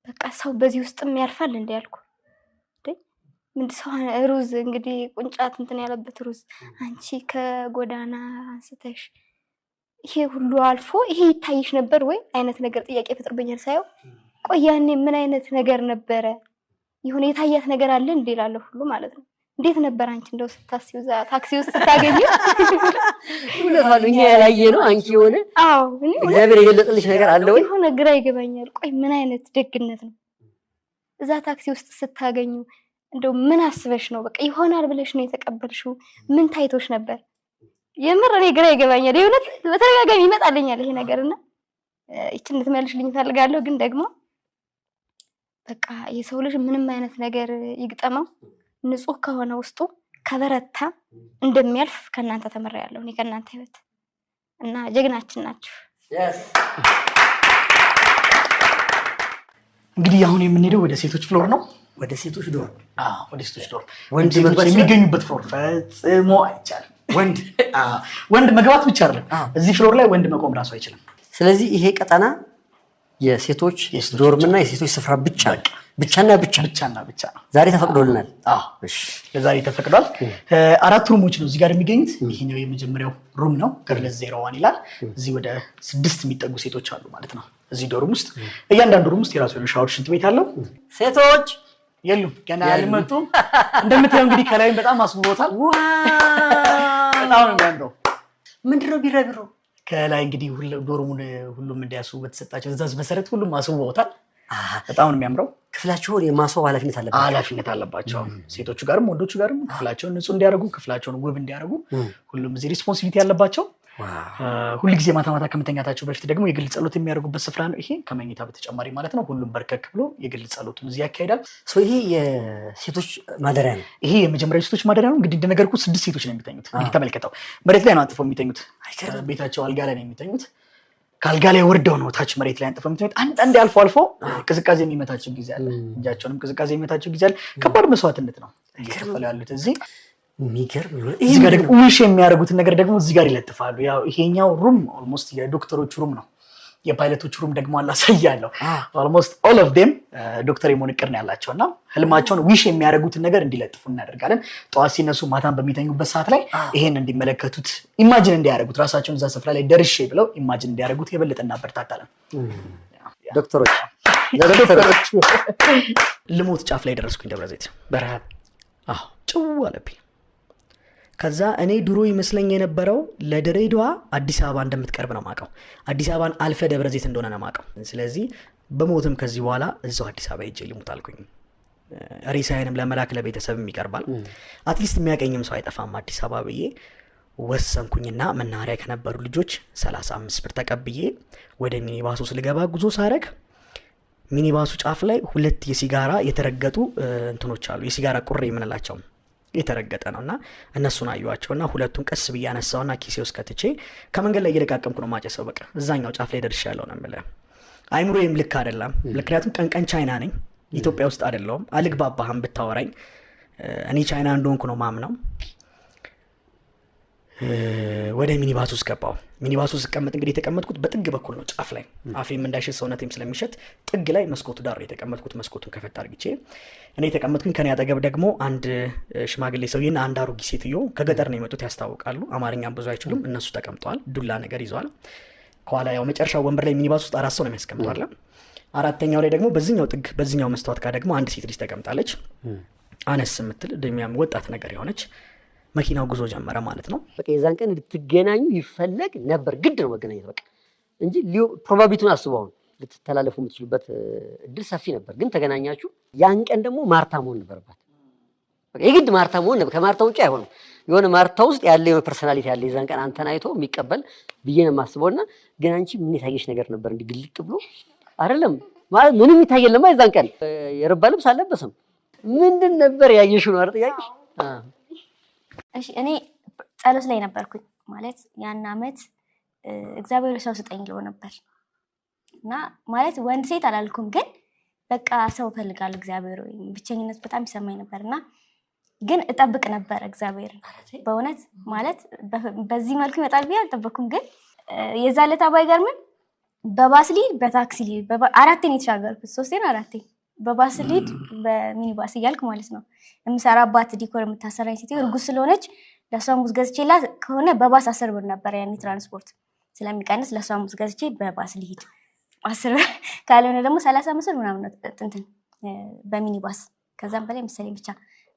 በቃ ሰው በዚህ ውስጥም ያልፋል እንደ ያልኩ ምን ሰው ሩዝ እንግዲህ ቁንጫት እንትን ያለበት ሩዝ አንቺ ከጎዳና አንስተሽ ይሄ ሁሉ አልፎ ይሄ ይታይሽ ነበር ወይ አይነት ነገር ጥያቄ ፈጥርብኛል ሳየው። ቆይ ያኔ ምን አይነት ነገር ነበረ? የሆነ የታያት ነገር አለ እንዴ እላለሁ ሁሉ ማለት ነው። እንዴት ነበር አንቺ እንደው ስታስይው እዛ ታክሲ ውስጥ ስታገኙ? ሁለቱኛ ያላየ ነው አንቺ የሆነ አዎ እግዚአብሔር የገለጠልሽ ነገር አለ ወይ? የሆነ ግራ ይገባኛል። ቆይ ምን አይነት ደግነት ነው እዛ ታክሲ ውስጥ ስታገኙ? እንደው ምን አስበሽ ነው? በቃ ይሆናል ብለሽ ነው የተቀበልሽው? ምን ታይቶሽ ነበር? የምር እኔ ግራ ይገባኛል። የእውነት በተደጋጋሚ ይመጣልኛል ይሄ ነገርና እቺን ልትመልሽልኝ ፈልጋለሁ። ግን ደግሞ በቃ የሰው ልጅ ምንም አይነት ነገር ይግጠመው ንጹህ ከሆነ ውስጡ ከበረታ እንደሚያልፍ ከናንተ ተመራያለሁ እኔ ከናንተ ህይወት እና ጀግናችን ናችሁ። እንግዲህ አሁን የምንሄደው ወደ ሴቶች ፍሎር ነው። ወደ ሴቶች ዶር? አዎ ወደ ሴቶች ዶር። ወንድ መግባት የሚገኙበት ፍሎር ፈጽሞ አይቻልም። ወንድ መግባት ብቻ አይደለም፣ እዚህ ፍሎር ላይ ወንድ መቆም ራሱ አይችልም። ስለዚህ ይሄ ቀጠና የሴቶች ዶርምና የሴቶች ስፍራ ብቻና ብቻ ነው። ዛሬ ተፈቅዶልናል። ለዛሬ ተፈቅዷል። 4 ሩሞች ነው እዚህ ጋር የሚገኙት። ይሄኛው የመጀመሪያው ሩም ነው፣ ገርልስ 01 ይላል። እዚህ ወደ 6 የሚጠጉ ሴቶች አሉ ማለት ነው እዚህ ዶርም ውስጥ። እያንዳንዱ ሩም ውስጥ የራሱ የሆነ ሻወር፣ ሽንት ቤት አለው። ሴቶች የሉም ገና አልመጡም። እንደምታየው እንግዲህ ከላይም በጣም አስውቦታል። በጣም ነው የሚያምረው። ምንድነው ቢራቢሮ ከላይ እንግዲህ ዶርሙን ሁሉም እንዲያስቡ በተሰጣቸው ትዕዛዝ መሰረት ሁሉም አስውበውታል። በጣም ነው የሚያምረው። ክፍላቸውን የማስዋብ ኃላፊነት አለባቸው። ሴቶቹ ጋርም ወንዶቹ ጋርም ክፍላቸውን ንጹህ እንዲያደርጉ፣ ክፍላቸውን ውብ እንዲያደርጉ ሁሉም እዚህ ሪስፖንሲቢሊቲ ያለባቸው። ሁልጊዜ ማታ ማታ ከመተኛታቸው በፊት ደግሞ የግል ጸሎት የሚያደርጉበት ስፍራ ነው ይሄ፣ ከመኝታ በተጨማሪ ማለት ነው። ሁሉም በርከክ ብሎ የግል ጸሎቱን እዚህ ያካሂዳል። ይሄ የሴቶች ማደሪያ ነው። ይሄ የመጀመሪያው የሴቶች ማደሪያ ነው። እንግዲህ እንደነገርኩህ 6 ሴቶች ነው የሚተኙት። እንግዲህ ተመልከተው፣ መሬት ላይ ነው አንጥፈው የሚተኙት። ቤታቸው አልጋ ላይ ነው የሚተኙት። ከአልጋ ላይ ወርደው ነው ታች መሬት ላይ አንጥፈው የሚተኙት። አንዳንዴ አልፎ ቅዝቃዜ የሚመታቸው ጊዜ አለ። እጃቸውንም ቅዝቃዜ የሚመታቸው ጊዜ አለ። ከባድ መስዋዕትነት ነው እየከፈሉ ያሉት እዚህ። እዚህ ጋር ደግሞ ዊሽ የሚያደርጉትን ነገር ደግሞ እዚህ ጋር ይለጥፋሉ። ያው ይሄኛው ሩም ኦልሞስት የዶክተሮች ሩም ነው። የፓይለቶች ሩም ደግሞ አላሳያለሁ። ኦልሞስት ኦል ኦፍ ዴም ዶክተር የመሆን እቅድ ነው ያላቸው እና ህልማቸውን ዊሽ የሚያደርጉትን ነገር እንዲለጥፉ እናደርጋለን። ጠዋት ሲነሱ ማታን በሚተኙበት ሰዓት ላይ ይሄን እንዲመለከቱት ኢማጂን እንዲያደርጉት ራሳቸውን እዛ ስፍራ ላይ ደርሼ ብለው ኢማጂን እንዲያደርጉት የበለጠ እናበረታታለን። ዶክተሮች ልሞት ጫፍ ላይ ደረስኩኝ። ደብረ ዘይት በረሃብ ጭው አለብኝ። ከዛ እኔ ድሮ ይመስለኝ የነበረው ለድሬዳዋ አዲስ አበባ እንደምትቀርብ ነው ማቀው። አዲስ አበባን አልፈ ደብረ ዘይት እንደሆነ ነው ማቀው። ስለዚህ በሞትም ከዚህ በኋላ እዛው አዲስ አበባ ሄጄ ልሙት አልኩኝ። ሬሳዬንም ለመላክ ለቤተሰብም ይቀርባል፣ አትሊስት የሚያቀኝም ሰው አይጠፋም አዲስ አበባ ብዬ ወሰንኩኝና መናኸሪያ ከነበሩ ልጆች 35 ብር ተቀብዬ ወደ ሚኒባሱ ስልገባ ጉዞ ሳረግ ሚኒባሱ ጫፍ ላይ 2 የሲጋራ የተረገጡ እንትኖች አሉ። የሲጋራ ቁሬ የምንላቸው የተረገጠ ነውና እነሱን አዩዋቸውና 2ቱን ቀስ ብዬ አነሳውና ኪሴ ውስጥ ከትቼ ከመንገድ ላይ እየለቃቀምኩ ነው ማጨሰው። በቃ እዛኛው ጫፍ ላይ ደርሻለሁ ነው የምልህ። አይምሮዬም ልክ አይደለም። ምክንያቱም ቀን ቻይና ነኝ፣ ኢትዮጵያ ውስጥ አይደለሁም። አልግባባህም ብታወራኝ። እኔ ቻይና እንደሆንኩ ነው ማምነው። ወደ ሚኒባስ ውስጥ ገባው። ሚኒባስ ውስጥ ስቀመጥ እንግዲህ የተቀመጥኩት በጥግ በኩል ነው፣ ጫፍ ላይ አፌም እንዳይሸት ሰውነቴም ስለሚሸት ጥግ ላይ መስኮቱ ዳር የተቀመጥኩት። መስኮቱን ከፈት አድርጌ እኔ የተቀመጥኩኝ፣ ከኔ አጠገብ ደግሞ አንድ ሽማግሌ ሰውዬና አንድ አሮጊት ሴትዮ ከገጠር ነው የመጡት፣ ያስታውቃሉ። አማርኛም ብዙ አይችሉም። እነሱ ተቀምጠዋል፣ ዱላ ነገር ይዘዋል። ከኋላ ያው መጨረሻው ወንበር ላይ ሚኒባስ ውስጥ 4 ሰው ነው የሚያስቀምጠዋል። አራተኛው ላይ ደግሞ በዚህኛው ጥግ በዚህኛው መስታወት ጋር ደግሞ አንድ ሴት ልጅ ተቀምጣለች፣ አነስ የምትል እድሜያም ወጣት ነገር የሆነች። መኪናው ጉዞ ጀመረ ማለት ነው። በቃ የዛን ቀን ልትገናኙ ይፈለግ ነበር፣ ግድ ነው መገናኘት በቃ እንጂ ፕሮባቢሊቲውን አስበው ልትተላለፉ የምትችሉበት እድል ሰፊ ነበር። ግን ተገናኛችሁ። ያን ቀን ደግሞ ማርታ መሆን ነበረባት። በቃ የግድ ማርታ መሆን ነበር። ከማርታ ውጭ አይሆንም። የሆነ ማርታ ውስጥ ያለ የሆነ ፐርሰናሊቲ ያለ የዛን ቀን አንተን አይቶ የሚቀበል ብዬ ነው የማስበውና ግን አንቺ ምን የታየሽ ነገር ነበር? እንዲህ ግልጥ ብሎ አይደለም ማለት ምንም ይታየለማ። የዛን ቀን የረባ ልብስ አልለበሰም። ምንድን ነበር ያየሽው ነው አይደል ጥያቄሽ? እሺ እኔ ጸሎት ላይ ነበርኩኝ ማለት ያን አመት እግዚአብሔር ሰው ስጠኝ ብሎ ነበር እና ማለት ወንድ ሴት አላልኩም፣ ግን በቃ ሰው ፈልጋለሁ እግዚአብሔር ወይ ብቸኝነት በጣም ይሰማኝ ነበርና ግን እጠብቅ ነበር እግዚአብሔር በእውነት ማለት በዚህ መልኩ ይመጣል ብዬ አልጠበኩም። ግን የዛለታ ባይገርምም በባስ ሊድ በታክሲ ሊድ 4 ነው የተሻገርኩት፣ 3 ነው 4 በባስ ሊድ በሚኒባስ እያልኩ ማለት ነው። የምሰራባት ዲኮር የምታሰራኝ ሴትዮ እርጉዝ ስለሆነች ለሷ ሙዝ ገዝቼላት ከሆነ በባስ 10 ብር ነበር ያኔ ትራንስፖርት ስለሚቀንስ ለሷ ሙዝ ገዝቼ በባስ ሊድ 10 ብር ካልሆነ ደግሞ 35 ብር ምናምን እንትን በሚኒባስ ከዛም በላይ መሰለኝ ብቻ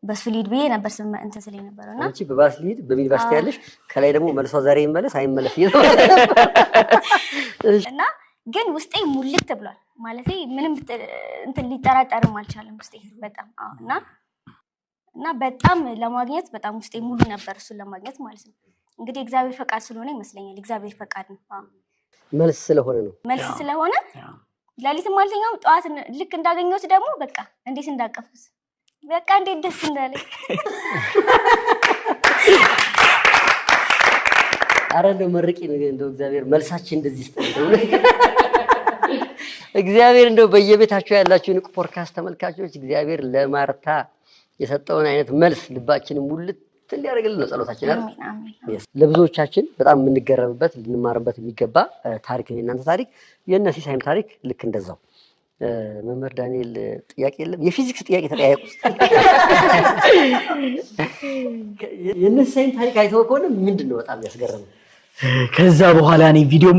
በሱ ሊድ ብዬ ነበር ስም እንትን ስለኝ ነበርና አንቺ በባስ ሊድ በሚኒባስ ያለሽ ከላይ ደግሞ መልሷ ዛሬ ይመለስ አይመለስ እና ግን ውስጤ ሙልት ብሏል ማለት ምንም እንትን ሊጠራጠርም አልቻለም ውስጤ በጣም እና በጣም ለማግኘት በጣም ውስጤ ሙሉ ነበር እሱን ለማግኘት ማለት ነው። እንግዲህ እግዚአብሔር ፈቃድ ስለሆነ ይመስለኛል። እግዚአብሔር ፈቃድ ነው። መልስ ስለሆነ ነው። መልስ ስለሆነ ሌሊትም አልተኛም። ጠዋት ልክ እንዳገኘሁት ደግሞ በቃ እንዴት እንዳቀፍኩት በቃ እንዴት ደስ እንዳለኝ አረ እንደው መርቂ እንደው እግዚአብሔር መልሳችን እንደዚህ ይስጠን። እግዚአብሔር እንደው በየቤታችሁ ያላችሁ ንቁ ፖድካስት ተመልካቾች እግዚአብሔር ለማርታ የሰጠውን አይነት መልስ ልባችንን ሙልት ሊያደርግልን ነው ጸሎታችን አይደል? ለብዙዎቻችን በጣም የምንገረምበት ልንማርበት የሚገባ ታሪክ ነው የእናንተ ታሪክ። የእነ ሲሳይም ታሪክ ልክ እንደዛው። መምህር ዳንኤል ጥያቄ የለም? የፊዚክስ ጥያቄ ተጠያየቁ። የእነ ሲሳይም ታሪክ አይተኸው ከሆነ ምንድን ነው በጣም ያስገረመው? ከዛ በኋላ እኔ ቪዲዮ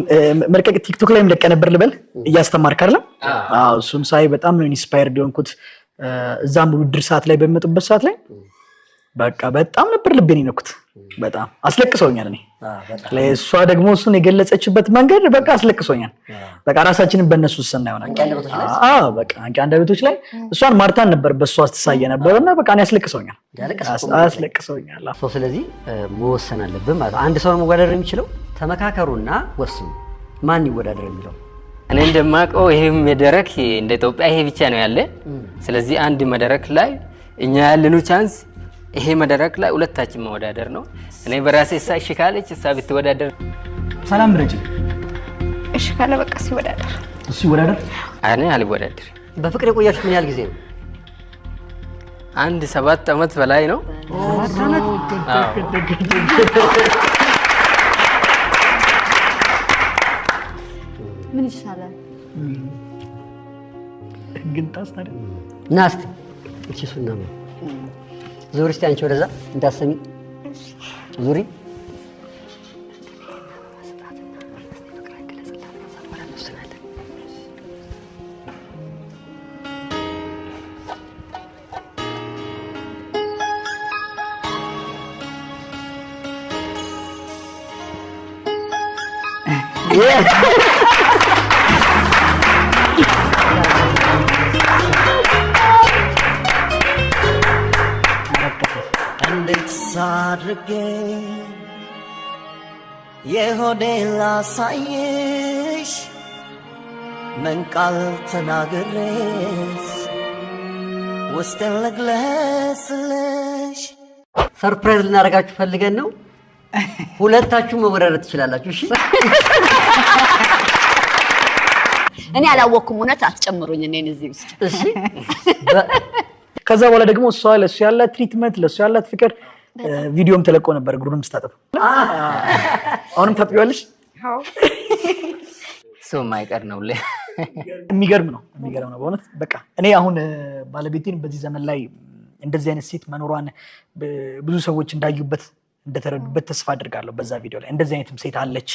መልቀቅ ቲክቶክ ላይም ለቀ ነበር ልበል እያስተማርክ አይደለም? አዎ እሱም ሳይ በጣም ነው ኢንስፓየርድ የሆንኩት። እዛም ውድድር ሰዓት ላይ በሚመጡበት ሰዓት ላይ በቃ በጣም ነበር ልቤን የነኩት። በጣም አስለቅሰውኛል። እኔ ለእሷ ደግሞ እሱን የገለጸችበት መንገድ በቃ አስለቅሶኛል። በቃ ራሳችንን በእነሱ ስና ይሆናል። በቃ አንቂ አንደበቶች ላይ እሷን ማርታን ነበር በእሷ አስተሳየ ነበርና በቃ እኔ አስለቅሰውኛል። ስለዚህ መወሰን አለብን ማለት አንድ ሰው ነው መወዳደር የሚችለው። ተመካከሩና ወስኑ ማን ይወዳደር የሚለው። እኔ እንደማውቀው ይሄ መድረክ እንደ ኢትዮጵያ ይሄ ብቻ ነው ያለ። ስለዚህ አንድ መድረክ ላይ እኛ ያለኑ ቻንስ ይሄ መድረክ ላይ ሁለታችን መወዳደር ነው። እኔ በራሴ እሺ ካለች እሷ ብትወዳደር ሰላም ብለጭ እሺ ካለ በቃ ሲወዳደር እሱ ይወዳደር። እኔ አልወዳደር። በፍቅር የቆያችሁ ምን ያህል ጊዜ ነው? 7 ዓመት በላይ ነው። 7 ዓመት? ምን ይሻላል ግን ታስታደ ናስቲ እቺ ሱና ነው። ዙሪ እስቲ አንቺ ወደዛ እንዳሰሚ ዙሪ። እንዴት ሳድርጌ የሆዴን ላሳይሽ ምን ቃል ተናግሬስ ውስጤን ልግለጽልሽ። ሰርፕራይዝ ልናደርጋችሁ ፈልገን ነው። ሁለታችሁ መወዳደር ትችላላችሁ። እሺ እኔ አላወኩም። እውነት አትጨምሩኝ እኔን እዚህ ውስጥ እሺ። ከዛ በኋላ ደግሞ እሷ ለሱ ያላት ትሪትመንት ለሱ ያላት ፍቅር ቪዲዮም ተለቆ ነበር እግሩንም ስታጠብ። አሁንም ታጥቢዋለሽ? እሱ የማይቀር ነው። የሚገርም ነው በእውነት በቃ እኔ አሁን ባለቤቴን በዚህ ዘመን ላይ እንደዚህ አይነት ሴት መኖሯን ብዙ ሰዎች እንዳዩበት እንደተረዱበት ተስፋ አድርጋለሁ። በዛ ቪዲዮ ላይ እንደዚህ አይነትም ሴት አለች፣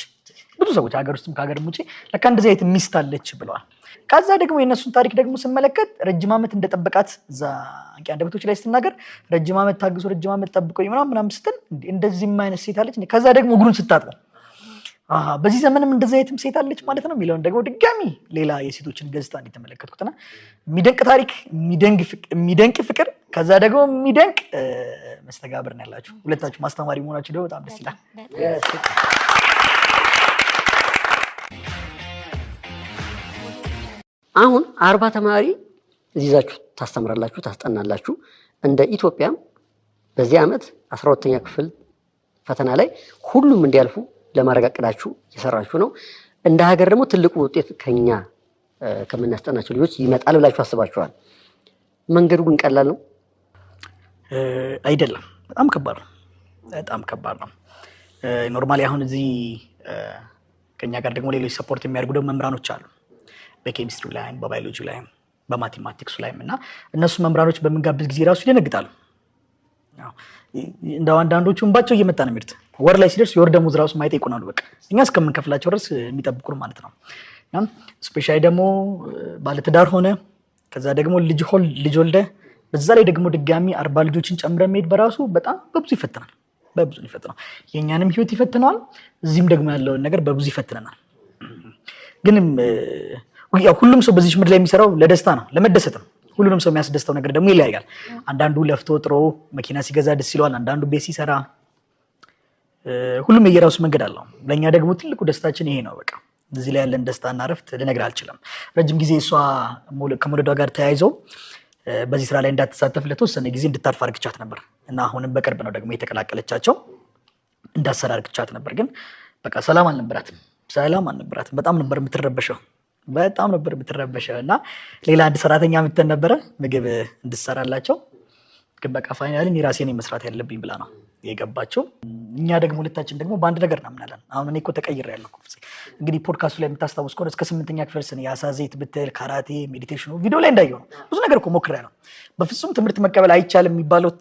ብዙ ሰዎች ሀገር ውስጥም ከሀገርም ውጭ ለካ እንደዚህ አይነት ሚስት አለች ብለዋል። ከዛ ደግሞ የእነሱን ታሪክ ደግሞ ስመለከት ረጅም ዓመት እንደጠበቃት እዛ አንቂ አንደበቶች ላይ ስትናገር ረጅም ዓመት ታግሶ ረጅም ዓመት ጠብቆኝ ምናምን ስትል እንደዚህም አይነት ሴት አለች። ከዛ ደግሞ እግሩን ስታጥበው በዚህ ዘመንም እንደዚህ አይነትም ሴት አለች ማለት ነው የሚለውን ደግሞ ድጋሚ ሌላ የሴቶችን ገጽታ እንዲተመለከትኩትና የሚደንቅ ታሪክ፣ የሚደንቅ ፍቅር፣ ከዛ ደግሞ የሚደንቅ መስተጋብር ነው ያላችሁ። ሁለታችሁ ማስተማሪ መሆናችሁ ደግሞ በጣም ደስ ይላል። አሁን 40 ተማሪ ይዛችሁ ታስተምራላችሁ፣ ታስጠናላችሁ። እንደ ኢትዮጵያም በዚህ ዓመት 12ኛ ክፍል ፈተና ላይ ሁሉም እንዲያልፉ ለማረጋገጣችሁ እየሰራችሁ ነው። እንደ ሀገር ደግሞ ትልቁ ውጤት ከኛ ከምናስጠናቸው ልጆች ይመጣል ብላችሁ አስባችኋል? መንገዱ ግን ቀላል ነው አይደለም። በጣም ከባድ ነው። ኖርማሊ አሁን እዚህ ከኛ ጋር ደግሞ ሌሎች ሰፖርት የሚያደርጉ ደግሞ መምህራኖች አሉ፣ በኬሚስትሪ ላይም በባዮሎጂ ላይም በማቴማቲክሱ ላይም እና እነሱ መምህራኖች በምንጋብዝ ጊዜ ራሱ ይደነግጣሉ። እንደ አንዳንዶቹ እንባቸው እየመጣ ነው የሚሉት። ወር ላይ ሲደርስ የወር ደመወዝ ራሱ ማይጠይቁናሉ። በቃ እኛ እስከምንከፍላቸው ድረስ የሚጠብቁን ማለት ነው። ስፔሻሊ ደግሞ ባለትዳር ሆነ ከዛ ደግሞ ልጅ ወልደ በዛ ላይ ደግሞ ድጋሚ 40 ልጆችን ጨምረ መሄድ በራሱ በጣም በብዙ ይፈትናል። የእኛንም ህይወት ይፈትነዋል። እዚህም ደግሞ ያለውን ነገር በብዙ ይፈትነናል። ግን ሁሉም ሰው በዚህ ምድር ላይ የሚሰራው ለደስታ ነው፣ ለመደሰት ነው። ሁሉንም ሰው የሚያስደስተው ነገር ደግሞ ይለያያል። አንዳንዱ ለፍቶ ጥሮ መኪና ሲገዛ ደስ ይለዋል፣ አንዳንዱ ቤት ሲሰራ፣ ሁሉም የየራሱ መንገድ አለው። ለእኛ ደግሞ ትልቁ ደስታችን ይሄ ነው። በቃ እዚህ ላይ ያለን ደስታና ረፍት ልነግር አልችልም። ረጅም ጊዜ እሷ ከመውለዷ ጋር ተያይዘው በዚህ ስራ ላይ እንዳትሳተፍ ለተወሰነ ጊዜ እንድታርፍ አርግቻት ነበር እና አሁንም በቅርብ ነው ደግሞ የተቀላቀለቻቸው። እንዳሰራ አርግቻት ነበር፣ ግን በቃ ሰላም አልነበራትም። በጣም ነበር የምትረበሸው እና ሌላ አንድ ሰራተኛ ምተን ነበረ ምግብ እንድሰራላቸው። ግን በቃ ፋይናሊ እኔ ራሴ ነኝ መስራት ያለብኝ ብላ ነው የገባቸው። እኛ ደግሞ ሁለታችን ደግሞ በአንድ ነገር እናምናለን። አሁን እኔ እኮ ተቀይሬያለሁ። እንግዲህ ፖድካስቱ ላይ የምታስታውስ ከሆነ እስከ 8ኛ ክፍል ስን የአሳ ዘይት ብትል ካራቴ፣ ሜዲቴሽኑ ቪዲዮ ላይ እንዳየው ነው ብዙ ነገር እኮ ሞክሬያለሁ። በፍጹም ትምህርት መቀበል አይቻልም የሚባለው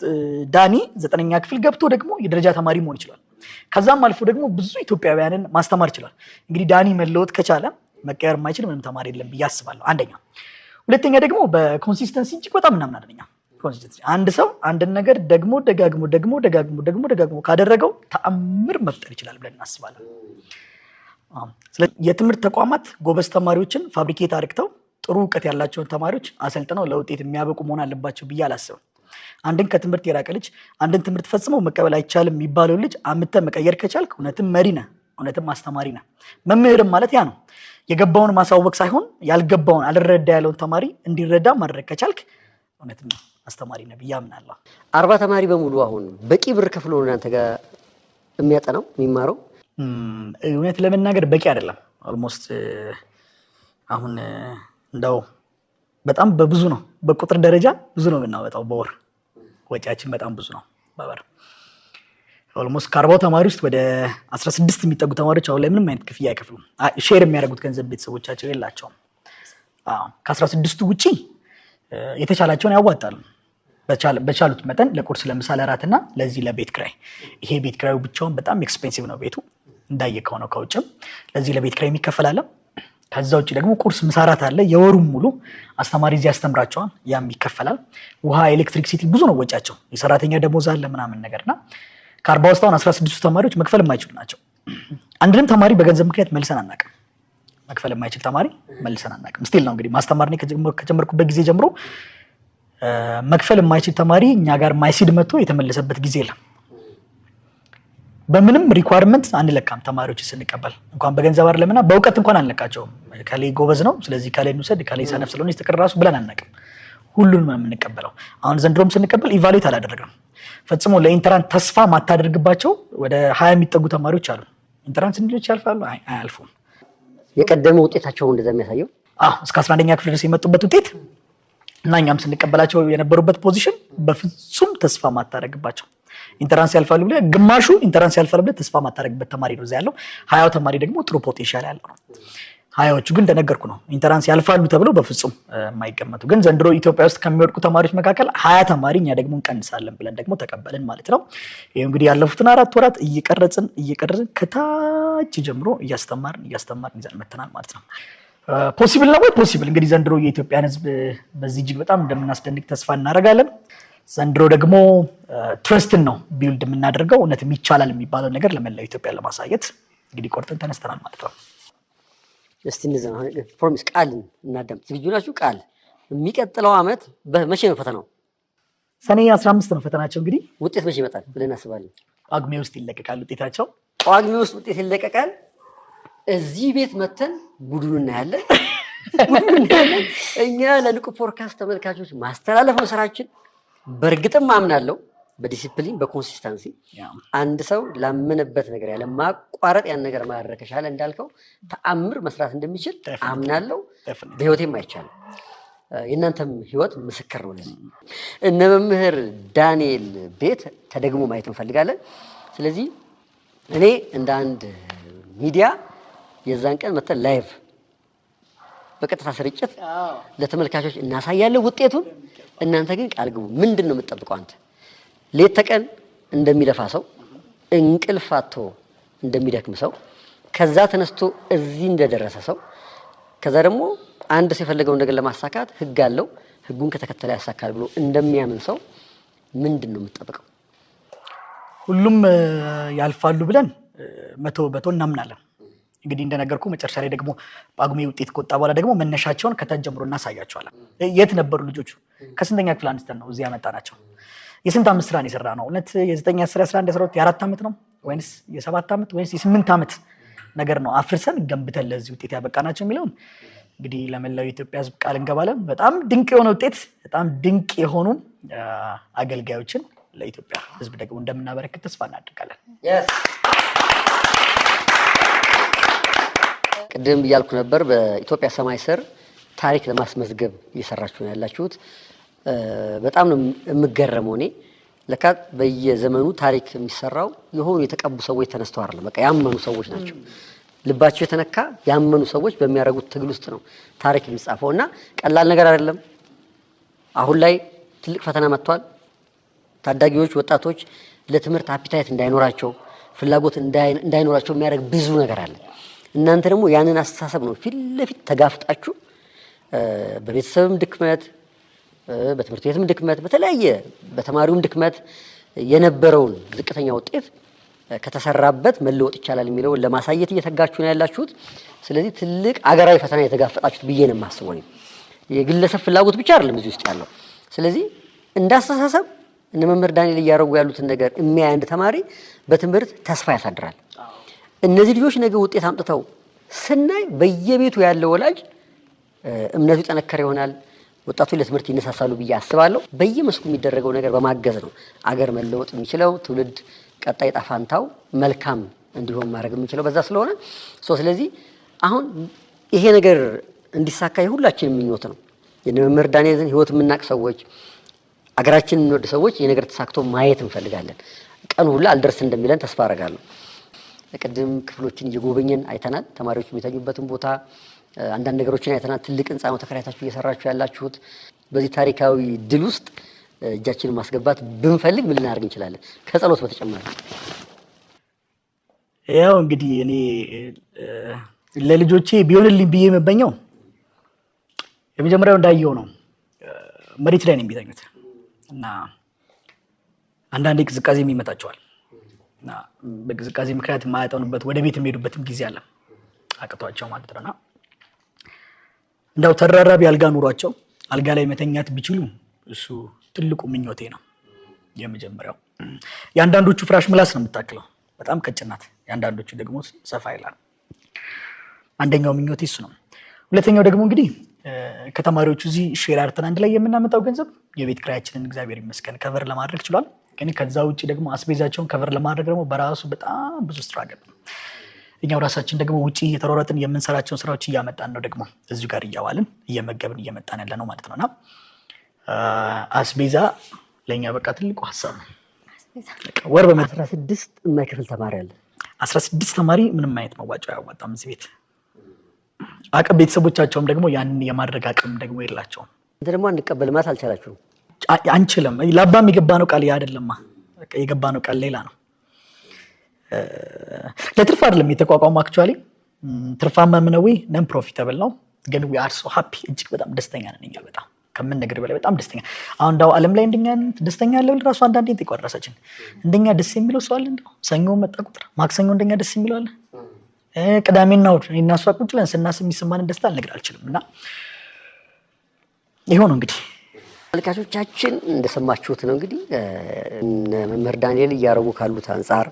ዳኒ 9ኛ ክፍል ገብቶ ደግሞ የደረጃ ተማሪ መሆን ይችላል። ከዛም አልፎ ደግሞ ብዙ ኢትዮጵያውያንን ማስተማር ይችላል። እንግዲህ ዳኒ መለወጥ ከቻለ መቀየር የማይችል ምንም ተማሪ የለም ብዬ አስባለሁ። አንደኛ። ሁለተኛ ደግሞ በኮንሲስተንሲ እጅግ በጣም እናምናለን። አንድ ሰው አንድን ነገር ደጋግሞ ካደረገው ተአምር መፍጠር ይችላል ብለን እናስባለን። ስለዚህ የትምህርት ተቋማት ጎበዝ ተማሪዎችን ፋብሪኬት አድርገው ጥሩ እውቀት ያላቸውን ተማሪዎች አሰልጥነው ለውጤት የሚያበቁ መሆን አለባቸው ብዬ አላስብም። አንድን ከትምህርት የራቀ ልጅ አንድን ትምህርት ፈጽመው መቀበል አይቻልም የሚባለው ልጅ አምጥተህ መቀየር ከቻልክ እውነትም መሪ ነህ፣ እውነትም አስተማሪ ነህ። መምህርም ማለት ያ ነው። የገባውን ማሳወቅ ሳይሆን ያልገባውን አልረዳ ያለውን ተማሪ እንዲረዳ ማድረግ ከቻልክ እውነትም አስተማሪ ነህ ብዬ አምናለሁ። 40 ተማሪ በሙሉ አሁን በቂ ብር ከፍሎ እናንተ ጋር የሚያጠናው የሚማረው? እውነት ለመናገር በቂ አይደለም። ኦልሞስት አሁን እንደው በጣም በብዙ ነው፣ በቁጥር ደረጃ ብዙ ነው የምናወጣው በወር። ወጪያችን በጣም ብዙ ነው በወር። ኦልሞስት ከ40 ተማሪ ውስጥ ወደ 16 የሚጠጉ ተማሪዎች አሁን ላይ ምንም አይነት ክፍያ አይከፍሉም። ሼር የሚያደርጉት ገንዘብ ቤተሰቦቻቸው የላቸውም። ከ16ቱ ውጪ የተቻላቸውን ያዋጣሉ። በቻሉት መጠን ለቁርስ፣ ለምሳ፣ ለራትና ለዚህ ለቤት ክራይ። ይሄ ቤት ክራዩ ብቻውን በጣም ኤክስፔንሲቭ ነው። ቤቱ እንዳየከው ነው። ከውጭም ለዚህ ለቤት ክራይ የሚከፈል አለ። ከዛ ውጭ ደግሞ ቁርስ፣ ምሳ፣ ራት አለ። የወሩም ሙሉ አስተማሪ እዚህ ያስተምራቸዋል፣ ያም ይከፈላል። ውሃ፣ ኤሌክትሪክሲቲ ብዙ ነው ወጫቸው። የሰራተኛ ደሞዝ አለ ምናምን ነገርና ከ40 ውስጥ አሁን 16 ተማሪዎች መክፈል የማይችሉ ናቸው። አንድንም ተማሪ በገንዘብ ምክንያት መልሰን አናውቅም። መክፈል የማይችል ተማሪ መልሰን አናውቅም። ስቲል ነው እንግዲህ ማስተማር ከጀመርኩበት ጊዜ ጀምሮ መክፈል የማይችል ተማሪ እኛ ጋር ማይሲድ መጥቶ የተመለሰበት ጊዜ የለም። በምንም ሪኳርመንት አንለካም። ተማሪዎች ስንቀበል እንኳን በገንዘብ አይደለምና በእውቀት እንኳን አንለካቸውም። ከሌ ጎበዝ ነው ስለዚህ ከሌ እንውሰድ፣ ከሌ ሰነፍ ስለሆነ ይስተቀር ራሱ ብለን አናውቅም። ሁሉንም የምንቀበለው አሁን ዘንድሮም ስንቀበል ኢቫሉዌት አላደረግንም ፈጽሞ። ለኢንተራንስ ተስፋ ማታደርግባቸው ወደ 20 የሚጠጉ ተማሪዎች አሉ። ኢንተራንስ እንዲሎች ያልፋሉ? አያልፉም። የቀደመ ውጤታቸው እንደዛ የሚያሳየው እስከ 11ኛ ክፍል ድረስ የመጡበት ውጤት እና እኛም ስንቀበላቸው የነበሩበት ፖዚሽን በፍጹም ተስፋ ማታደርግባቸው ኢንተራንስ ያልፋሉ ብለህ ግማሹ ኢንተራንስ ያልፋሉ ብለህ ተስፋ ማታረግበት ተማሪ ነው እዛ ያለው። 20 ተማሪ ደግሞ ጥሩ ፖቴንሻል ያለው ነው። 20ዎቹ ግን እንደነገርኩ ነው ኢንተራንስ ያልፋሉ ተብለው በፍጹም የማይገመቱ። ግን ዘንድሮ ኢትዮጵያ ውስጥ ከሚወድቁ ተማሪዎች መካከል 20 ተማሪ እኛ ደግሞ እንቀንሳለን ብለን ደግሞ ተቀበልን ማለት ነው። ይሄ እንግዲህ ያለፉትን 4 ወራት እየቀረጽን ከታች ጀምሮ እያስተማርን ይዘን መተናል ማለት ነው። ፖሲብል ነው ወይ? ፖሲብል። እንግዲህ ዘንድሮ የኢትዮጵያን ሕዝብ በዚህ እጅግ በጣም እንደምናስደንቅ ተስፋ እናደርጋለን። ዘንድሮ ደግሞ ትረስትን ነው ቢልድ የምናደርገው። እውነትም ይቻላል የሚባለው ነገር ለመላው ኢትዮጵያ ለማሳየት እንግዲህ ቆርጠን ተነስተናል ማለት ነው። እስቲ እንዘና ፕሮሚስ ቃል እናዳም። ዝግጁ ናችሁ? ቃል የሚቀጥለው ዓመት መቼ ነው ፈተናው? ሰኔ 15 ነው ፈተናቸው። እንግዲህ ውጤት መቼ ይመጣል ብለን እናስባለን? ጳጉሜ ውስጥ ይለቀቃል ውጤታቸው። ጳጉሜ ውስጥ ውጤት ይለቀቃል። እዚህ ቤት መተን ቡድኑ እናያለን። እኛ ለንቁ ፖድካስት ተመልካቾች ማስተላለፍ ነው ስራችን። በእርግጥም አምናለሁ በዲሲፕሊን በኮንሲስተንሲ አንድ ሰው ላመነበት ነገር ያለ ማቋረጥ ያን ነገር ማድረግ ከቻለ እንዳልከው ተአምር መስራት እንደሚችል አምናለሁ። በህይወቴም አይቻልም። የእናንተም ህይወት ምስክር ነው ለዚህ። እነ መምህር ዳንኤል ቤት ተደግሞ ማየት እንፈልጋለን። ስለዚህ እኔ እንደ አንድ ሚዲያ የዛን ቀን መተን ላይቭ በቀጥታ ስርጭት ለተመልካቾች እናሳያለን ውጤቱን። እናንተ ግን ቃል ግቡ። ምንድን ነው የምትጠብቀው አንተ? ሌት ተቀን እንደሚለፋ ሰው፣ እንቅልፍ አጥቶ እንደሚደክም ሰው፣ ከዛ ተነስቶ እዚህ እንደደረሰ ሰው፣ ከዛ ደግሞ አንድ ሰው የፈለገውን ነገር ለማሳካት ህግ አለው፣ ህጉን ከተከተለ ያሳካል ብሎ እንደሚያምን ሰው ምንድን ነው የምትጠብቀው? ሁሉም ያልፋሉ ብለን 100% እናምናለን። እንግዲህ እንደነገርኩ መጨረሻ ላይ ደግሞ ጳጉሜ ውጤት ከወጣ በኋላ ደግሞ መነሻቸውን ከታች ጀምሮ እናሳያቸዋለን። የት ነበሩ ልጆቹ? ከስንተኛ ክፍል አንስተን ነው እዚህ ያመጣናቸው? የስንት ዓመት ስራ ነው የሰራ ነው? እውነት የ9 10 11 12 የ4 ዓመት ነው ወይስ የ7 ዓመት ወይስ የ8 ዓመት ነገር ነው አፍርሰን ገንብተን ለዚህ ውጤት ያበቃናቸው የሚለውን እንግዲህ ለመላው የኢትዮጵያ ህዝብ ቃል እንገባለን። በጣም ድንቅ የሆነ ውጤት፣ በጣም ድንቅ የሆኑ አገልጋዮችን ለኢትዮጵያ ህዝብ ደግሞ እንደምናበረክት ተስፋ እናደርጋለን። ቅድም እያልኩ ነበር፣ በኢትዮጵያ ሰማይ ስር ታሪክ ለማስመዝገብ እየሰራችሁ ነው ያላችሁት። በጣም ነው የምገረመው። እኔ ለካ በየዘመኑ ታሪክ የሚሰራው የሆኑ የተቀቡ ሰዎች ተነስተው አይደለም፣ በቃ ያመኑ ሰዎች ናቸው። ልባቸው የተነካ ያመኑ ሰዎች በሚያደርጉት ትግል ውስጥ ነው ታሪክ የሚጻፈው እና ቀላል ነገር አይደለም። አሁን ላይ ትልቅ ፈተና መጥቷል። ታዳጊዎች፣ ወጣቶች ለትምህርት አፒታይት እንዳይኖራቸው፣ ፍላጎት እንዳይኖራቸው የሚያደርግ ብዙ ነገር አለ። እናንተ ደግሞ ያንን አስተሳሰብ ነው ፊት ለፊት ተጋፍጣችሁ በቤተሰብም ድክመት፣ በትምህርት ቤትም ድክመት፣ በተለያየ በተማሪውም ድክመት የነበረውን ዝቅተኛ ውጤት ከተሰራበት መለወጥ ይቻላል የሚለውን ለማሳየት እየተጋችሁ ነው ያላችሁት። ስለዚህ ትልቅ አገራዊ ፈተና የተጋፈጣችሁት ብዬ ነው የማስበው። የግለሰብ ፍላጎት ብቻ አይደለም እዚህ ውስጥ ያለው። ስለዚህ እንዳስተሳሰብ እነ መምህር ዳንኤል እያደረጉ ያሉትን ነገር የሚያይ አንድ ተማሪ በትምህርት ተስፋ ያሳድራል። እነዚህ ልጆች ነገ ውጤት አምጥተው ስናይ በየቤቱ ያለው ወላጅ እምነቱ ጠነከረ ይሆናል። ወጣቶች ለትምህርት ይነሳሳሉ ብዬ አስባለሁ። በየመስኩ የሚደረገው ነገር በማገዝ ነው አገር መለወጥ የሚችለው፣ ትውልድ ቀጣይ ጣፋንታው መልካም እንዲሆን ማድረግ የሚችለው በዛ ስለሆነ ስለዚህ አሁን ይሄ ነገር እንዲሳካ የሁላችን ምኞት ነው። የመምህር ዳንኤልን ህይወት የምናውቅ ሰዎች፣ አገራችንን የምንወድ ሰዎች ይሄ ነገር ተሳክቶ ማየት እንፈልጋለን። ቀኑ ሁላ አልደርስ እንደሚለን ተስፋ አደርጋለሁ። ቅድም ክፍሎችን እየጎበኘን አይተናል። ተማሪዎች የሚተኙበትን ቦታ አንዳንድ ነገሮችን አይተናል። ትልቅ ህንፃ ነው ተከራይታችሁ እየሰራችሁ ያላችሁት። በዚህ ታሪካዊ ድል ውስጥ እጃችንን ማስገባት ብንፈልግ ምን ልናደርግ እንችላለን? ከጸሎት በተጨማሪ ያው እንግዲህ እኔ ለልጆቼ ቢሆንልኝ ብዬ የምመኘው የመጀመሪያው እንዳየው ነው፣ መሬት ላይ ነው የሚተኙት እና አንዳንዴ ቅዝቃዜ ይመጣቸዋል እና በቅዝቃዜ ምክንያት የማያጠኑበት ወደ ቤት የሚሄዱበትም ጊዜ አለ አቅቷቸው ማለት ነውና እንዳው ተራራቢ አልጋ ኑሯቸው አልጋ ላይ መተኛት ቢችሉ እሱ ትልቁ ምኞቴ ነው። የመጀመሪያው የአንዳንዶቹ ፍራሽ ምላስ ነው የምታክለው፣ በጣም ቀጭን ናት። የአንዳንዶቹ ደግሞ ሰፋ ይላል። አንደኛው ምኞቴ እሱ ነው። ሁለተኛው ደግሞ እንግዲህ ከተማሪዎቹ እዚህ ሼር አርተን አንድ ላይ የምናመጣው ገንዘብ የቤት ኪራያችንን እግዚአብሔር ይመስገን ከቨር ለማድረግ ችሏል። ግን ከዛ ውጭ ደግሞ አስቤዛቸውን ከቨር ለማድረግ ደግሞ በራሱ በጣም ብዙ ስትራግል ነው። እኛው ራሳችን ደግሞ ውጪ እየተሯሯጥን የምንሰራቸውን ስራዎች እያመጣን ነው፣ ደግሞ እዚሁ ጋር እያዋልን እየመገብን እየመጣን ያለ ነው ማለት ነውና አስቤዛ ለእኛ በቃ ትልቁ ሀሳብ ነው። ወር በመቶ 16 የማይከፍል ተማሪ አለ። 16 ተማሪ ምንም አይነት መዋጮ አያዋጣም እዚህ ቤት። አቅም ቤተሰቦቻቸውም ደግሞ ያንን የማድረግ አቅም ደግሞ የላቸውም። እንት ደግሞ አንቀበል ማለት አልቻላችሁም። አንችልም። ለአባም የገባ ነው ቃል አይደለማ። በቃ የገባ ነው ቃል ሌላ ነው። ለትርፍ አይደለም የተቋቋመው። አክቹአሊ ትርፋማ ምነው ነን ፕሮፊታብል ነው። ግን we are so happy እጅግ በጣም ደስተኛ ነን እኛ በጣም ከምን ነገር በላይ በጣም ደስተኛ። አሁን እንዳው ዓለም ላይ እንደኛ ደስተኛ ያለው ራሱ አንዳንዴ ተቆረሰችን እንደኛ ደስ የሚለው ሰው አለ እንደው ሰኞ መጣ ቁጥር ማክሰኞ እንደኛ ደስ የሚለው አለ። ቅዳሜና እሑድ እና እሷ ቁጭ ብለን ስናስብ የሚሰማንን ደስታ ልነግር አልችልም። እና ይሄው ነው እንግዲህ ተመልካቾቻችን እንደሰማችሁት ነው እንግዲህ መምህር ዳንኤል እያረጉ ካሉት አንፃር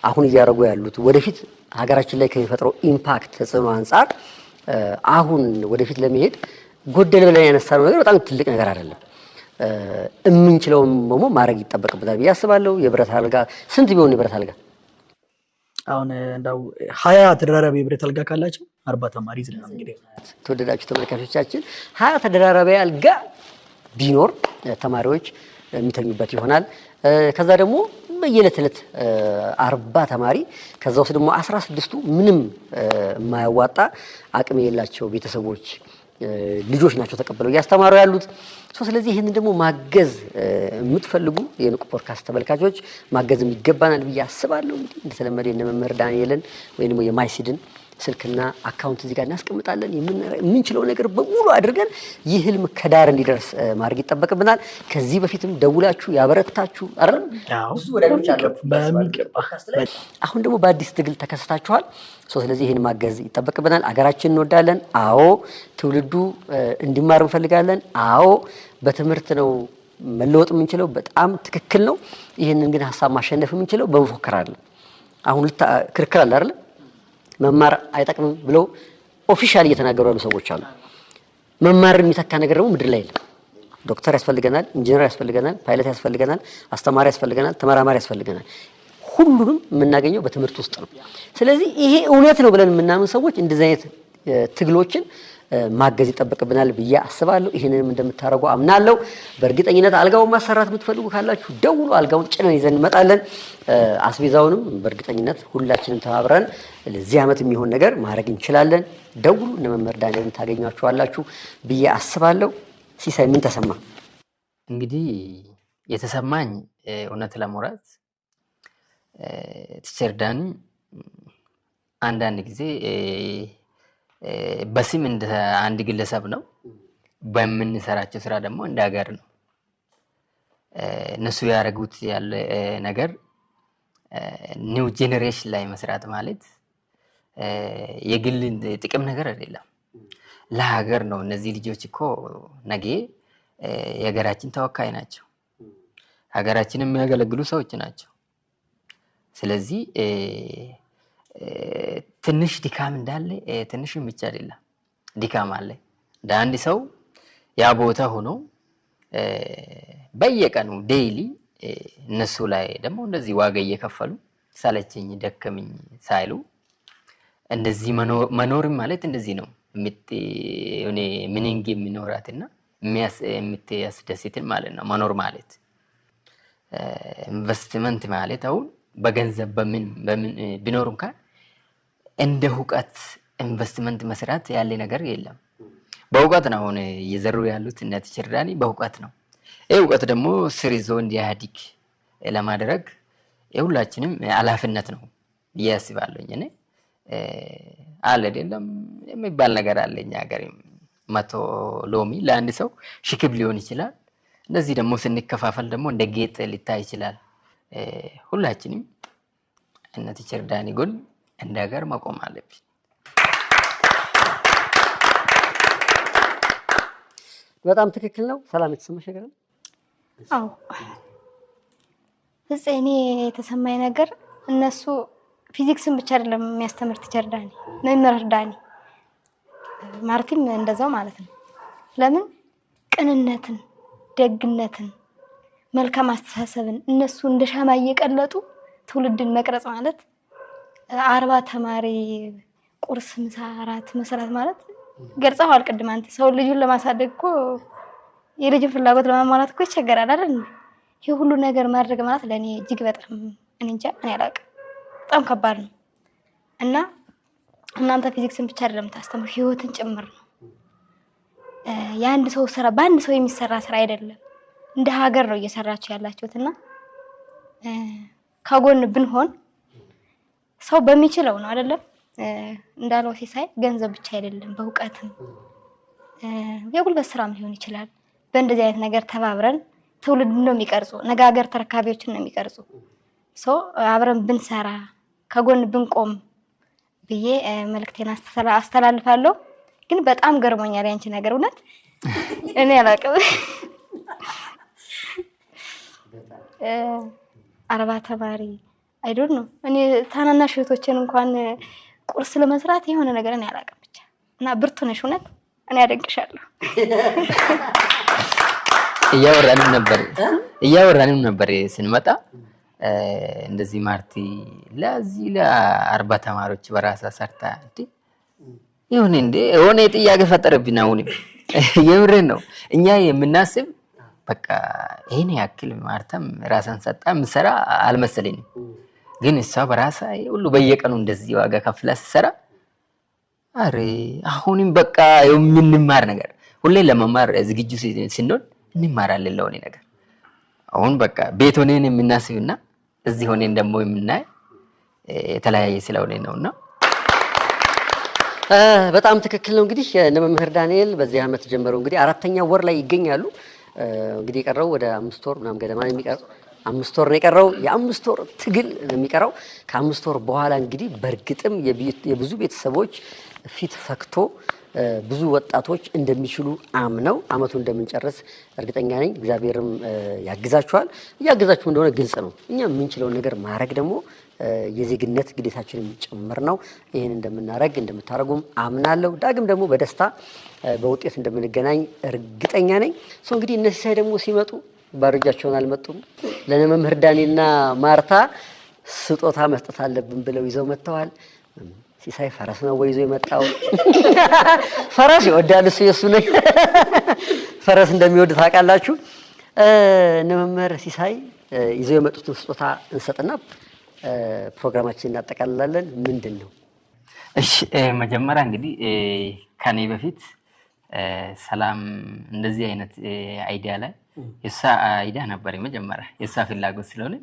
አሁን እያረጉ ያሉት ወደፊት ሀገራችን ላይ ከሚፈጥረው ኢምፓክት ተጽዕኖ አንፃር አሁን ወደፊት ለመሄድ ጎደል ብለን ያነሳነው ነገር በጣም ትልቅ ነገር አይደለም። የምንችለውም ደግሞ ማድረግ ይጠበቅበታል ብዬ አስባለሁ። የብረት አልጋ ስንት ቢሆን የብረት አልጋ አሁን እንዳው 20 ተደራራቢ የብረት አልጋ ካላቸው 40 ተማሪ ይዝናል። እንግዲህ ተወደዳችሁ ተመልካቾቻችን 20 ተደራራቢ አልጋ ቢኖር ተማሪዎች የሚተኙበት ይሆናል። ከዛ ደግሞ በየዕለት 40 ተማሪ ከዛ ውስጥ ደግሞ 16ቱ ምንም የማያዋጣ አቅም የሌላቸው ቤተሰቦች ልጆች ናቸው ተቀበለው እያስተማሩ ያሉት። ስለዚህ ይህንን ደግሞ ማገዝ የምትፈልጉ የንቁ ፖድካስት ተመልካቾች ማገዝም ይገባናል ብዬ አስባለሁ። እንግዲህ እንደተለመደ የነ መምህር ዳንኤልን ወይም ደግሞ የማይሲድን ስልክና አካውንት እዚህ ጋር እናስቀምጣለን። የምንችለው ነገር በሙሉ አድርገን ይህ ህልም ከዳር እንዲደርስ ማድረግ ይጠበቅብናል። ከዚህ በፊትም ደውላችሁ ያበረታችሁ አይደል? ብዙ ወዳጆች አሉ በሚገባ። አሁን ደግሞ በአዲስ ትግል ተከስታችኋል። ስለዚህ ይህን ማገዝ ይጠበቅብናል። አገራችን እንወዳለን። አዎ። ትውልዱ እንዲማር እንፈልጋለን። አዎ። በትምህርት ነው መለወጥ የምንችለው። በጣም ትክክል ነው። ይህንን ግን ሀሳብ ማሸነፍ የምንችለው በመፎከር አይደለም። አሁን ክርክር አለ አይደል? መማር አይጠቅምም ብለው ኦፊሻሊ እየተናገሩ ያሉ ሰዎች አሉ። መማር የሚተካ ነገር ደግሞ ምድር ላይ የለም። ዶክተር ያስፈልገናል፣ ኢንጂነር ያስፈልገናል፣ ፓይለት ያስፈልገናል፣ አስተማሪ ያስፈልገናል፣ ተመራማሪ ያስፈልገናል። ሁሉንም የምናገኘው በትምህርት ውስጥ ነው። ስለዚህ ይሄ እውነት ነው ብለን የምናምን ሰዎች እንደዚህ አይነት ትግሎችን ማገዝ ይጠበቅብናል ብዬ አስባለሁ። ይሄንንም እንደምታረጉ አምናለሁ። በእርግጠኝነት አልጋውን ማሰራት የምትፈልጉ ካላችሁ ደውሉ። አልጋውን ጭነን ይዘን እንመጣለን። አስቤዛውንም በእርግጠኝነት ሁላችንም ተባብረን ለዚህ ዓመት የሚሆን ነገር ማድረግ እንችላለን። ደውሉ። እነ መምህር ዳንኤልን ታገኟቸዋላችሁ ብዬ አስባለሁ። ሲሳይ ምን ተሰማ? እንግዲህ የተሰማኝ እውነት ለማውራት ቲቸር ዳኒ አንዳንድ ጊዜ በስም እንደ አንድ ግለሰብ ነው፣ በምንሰራቸው ስራ ደግሞ እንደ ሀገር ነው። እነሱ ያደረጉት ያለ ነገር ኒው ጄኔሬሽን ላይ መስራት ማለት የግል ጥቅም ነገር አይደለም፣ ለሀገር ነው። እነዚህ ልጆች እኮ ነገ የሀገራችን ተወካይ ናቸው፣ ሀገራችንን የሚያገለግሉ ሰዎች ናቸው። ስለዚህ ትንሽ ድካም እንዳለ ትንሽም ብቻ አይደለም፣ ድካም አለ። እንደ አንድ ሰው ያ ቦታ ሆኖ በየቀኑ ዴይሊ እነሱ ላይ ደግሞ እንደዚህ ዋጋ እየከፈሉ ሳለችኝ ደከምኝ ሳይሉ እንደዚህ መኖርም ማለት እንደዚህ ነው። ምንንግ የሚኖራትና የምትያስደስትን ማለት ነው መኖር ማለት። ኢንቨስትመንት ማለት አሁን በገንዘብ በምን ቢኖር እንኳን እንደ እውቀት ኢንቨስትመንት መስራት ያለ ነገር የለም። በእውቀት ነው አሁን እየዘሩ ያሉት እነ ቲቸር ዳኒ በእውቀት ነው። ይህ እውቀት ደግሞ ስር ይዞ እንዲያድግ ለማድረግ የሁላችንም ኃላፊነት ነው ብዬ አስባለሁኝ። እኔ አለ አይደለም የሚባል ነገር አለ እኛ ሀገር 100 ሎሚ ለአንድ ሰው ሽክብ ሊሆን ይችላል። እንደዚህ ደግሞ ስንከፋፈል ደግሞ እንደ ጌጥ ሊታይ ይችላል። ሁላችንም እነ ቲቸር ዳኒ ጎን እንደ ሀገር መቆም አለብን። በጣም ትክክል ነው። ሰላም የተሰማሽ ነገር? አዎ እኔ የተሰማኝ ነገር እነሱ ፊዚክስን ብቻ አይደለም የሚያስተምር ቲቸር ዳኒ፣ መምህር ዳኒ ማርቲም እንደዛው ማለት ነው። ለምን ቅንነትን፣ ደግነትን፣ መልካም አስተሳሰብን እነሱ እንደ ሻማ እየቀለጡ ትውልድን መቅረጽ ማለት 40 ተማሪ ቁርስ፣ ምሳ፣ እራት መስራት ማለት ገልጸዋል። ቅድም አንተ ሰው ልጁን ለማሳደግ እኮ የልጅን ፍላጎት ለማሟላት እኮ ይቸገራል አይደል? ይሄ ሁሉ ነገር ማድረግ ማለት ለኔ እጅግ በጣም እኔ እንጃ እኔ አላውቅም በጣም ከባድ ነው እና እናንተ ፊዚክስን ብቻ አይደለም ታስተምሩ ህይወትን ጭምር ነው የአንድ ሰው ስራ በአንድ ሰው የሚሰራ ስራ አይደለም እንደ ሀገር ነው እየሰራችሁ ያላችሁትና ከጎን ብንሆን ሰው በሚችለው ነው አይደለም እንዳለው ሲሳይ ገንዘብ ብቻ አይደለም በእውቀትም የጉልበት ስራም ሊሆን ይችላል በእንደዚህ አይነት ነገር ተባብረን ትውልድ ነው የሚቀርጹ ነገ ሀገር ተረካቢዎችን ነው የሚቀርጹ ሰው አብረን ብንሰራ ከጎን ብንቆም ብዬ መልእክቴን አስተላልፋለሁ ግን በጣም ገርሞኛል ያንቺ ነገር እውነት እኔ አላውቅም አርባ ተማሪ አይ ዶንት ኖ እኔ ታናናሽ እህቶችን እንኳን ቁርስ ለመስራት የሆነ ነገር እኔ አላውቅም ብቻ እና ብርቱ ነሽ እውነት እኔ አደንቅሻለሁ እያወራንም ነበር ስንመጣ እንደዚህ ማርቲ ለዚህ ለ40 ተማሪዎች በራሳ ሰርታ ይሁን እንዴ ሆነ ጥያቄ ፈጠረብኝ አሁን የምሬን ነው እኛ የምናስብ በቃ ይሄን ያክል ማርተም ራሳን ሰጣ ምሰራ አልመሰለኝም ግን እሷ በራሳ ሁሉ በየቀኑ እንደዚህ ዋጋ ከፍላ ሰራ አሬ አሁንም በቃ የምንማር ነገር ሁሌ ለመማር ዝግጁ ስንሆን እንማራለን ለሆነ ነገር አሁን በቃ ቤት ሆነን የምናስብና እዚህ ሆነን ደግሞ የምናይ የተለያየ ስለሆነ ነውና በጣም ትክክል ነው እንግዲህ መምህር ዳንኤል በዚህ አመት ጀምረው እንግዲህ 4ኛ ወር ላይ ይገኛሉ እንግዲህ የቀረው ወደ 5 ወር ምናምን ገደማ የሚቀረው 5 ወር ነው የቀረው የ5 ወር ትግል የሚቀረው ከ5 ወር በኋላ እንግዲህ በርግጥም የብዙ ቤተሰቦች ፊት ፈክቶ ብዙ ወጣቶች እንደሚችሉ አምነው አመቱ እንደምንጨርስ እርግጠኛ ነኝ እግዚአብሔርም ያግዛችኋል ያግዛችሁ እንደሆነ ግልጽ ነው እኛ የምንችለው ነገር ማድረግ ደግሞ የዜግነት ግዴታችንን ጭምር ነው ይሄን እንደምናረግ እንደምታረጉም አምናለሁ ዳግም ደግሞ በደስታ በውጤት እንደምንገናኝ እርግጠኛ ነኝ እንግዲህ እነዚህ ሳይ ደግሞ ሲመጡ ባርጃቸውን አልመጡም ለመምህር ዳንኤልና ማርታ ስጦታ መስጠት አለብን ብለው ይዘው መጥተዋል ሲሳይ ፈረስ ነው ወይ ይዞ የመጣው ፈረስ ይወዳል እሱ የሱ ነው ፈረስ እንደሚወድ ታውቃላችሁ መምህር ሲሳይ ይዘው የመጡትን ስጦታ እንሰጥና ፕሮግራማችንን እናጠቃልላለን ምንድነው እሺ መጀመሪያ እንግዲህ ከኔ በፊት ሰላም እንደዚህ አይነት አይዲያ ላይ የሳ አይዲያ ነበር መጀመሪያ የሳ ፍላጎት ስለሆነ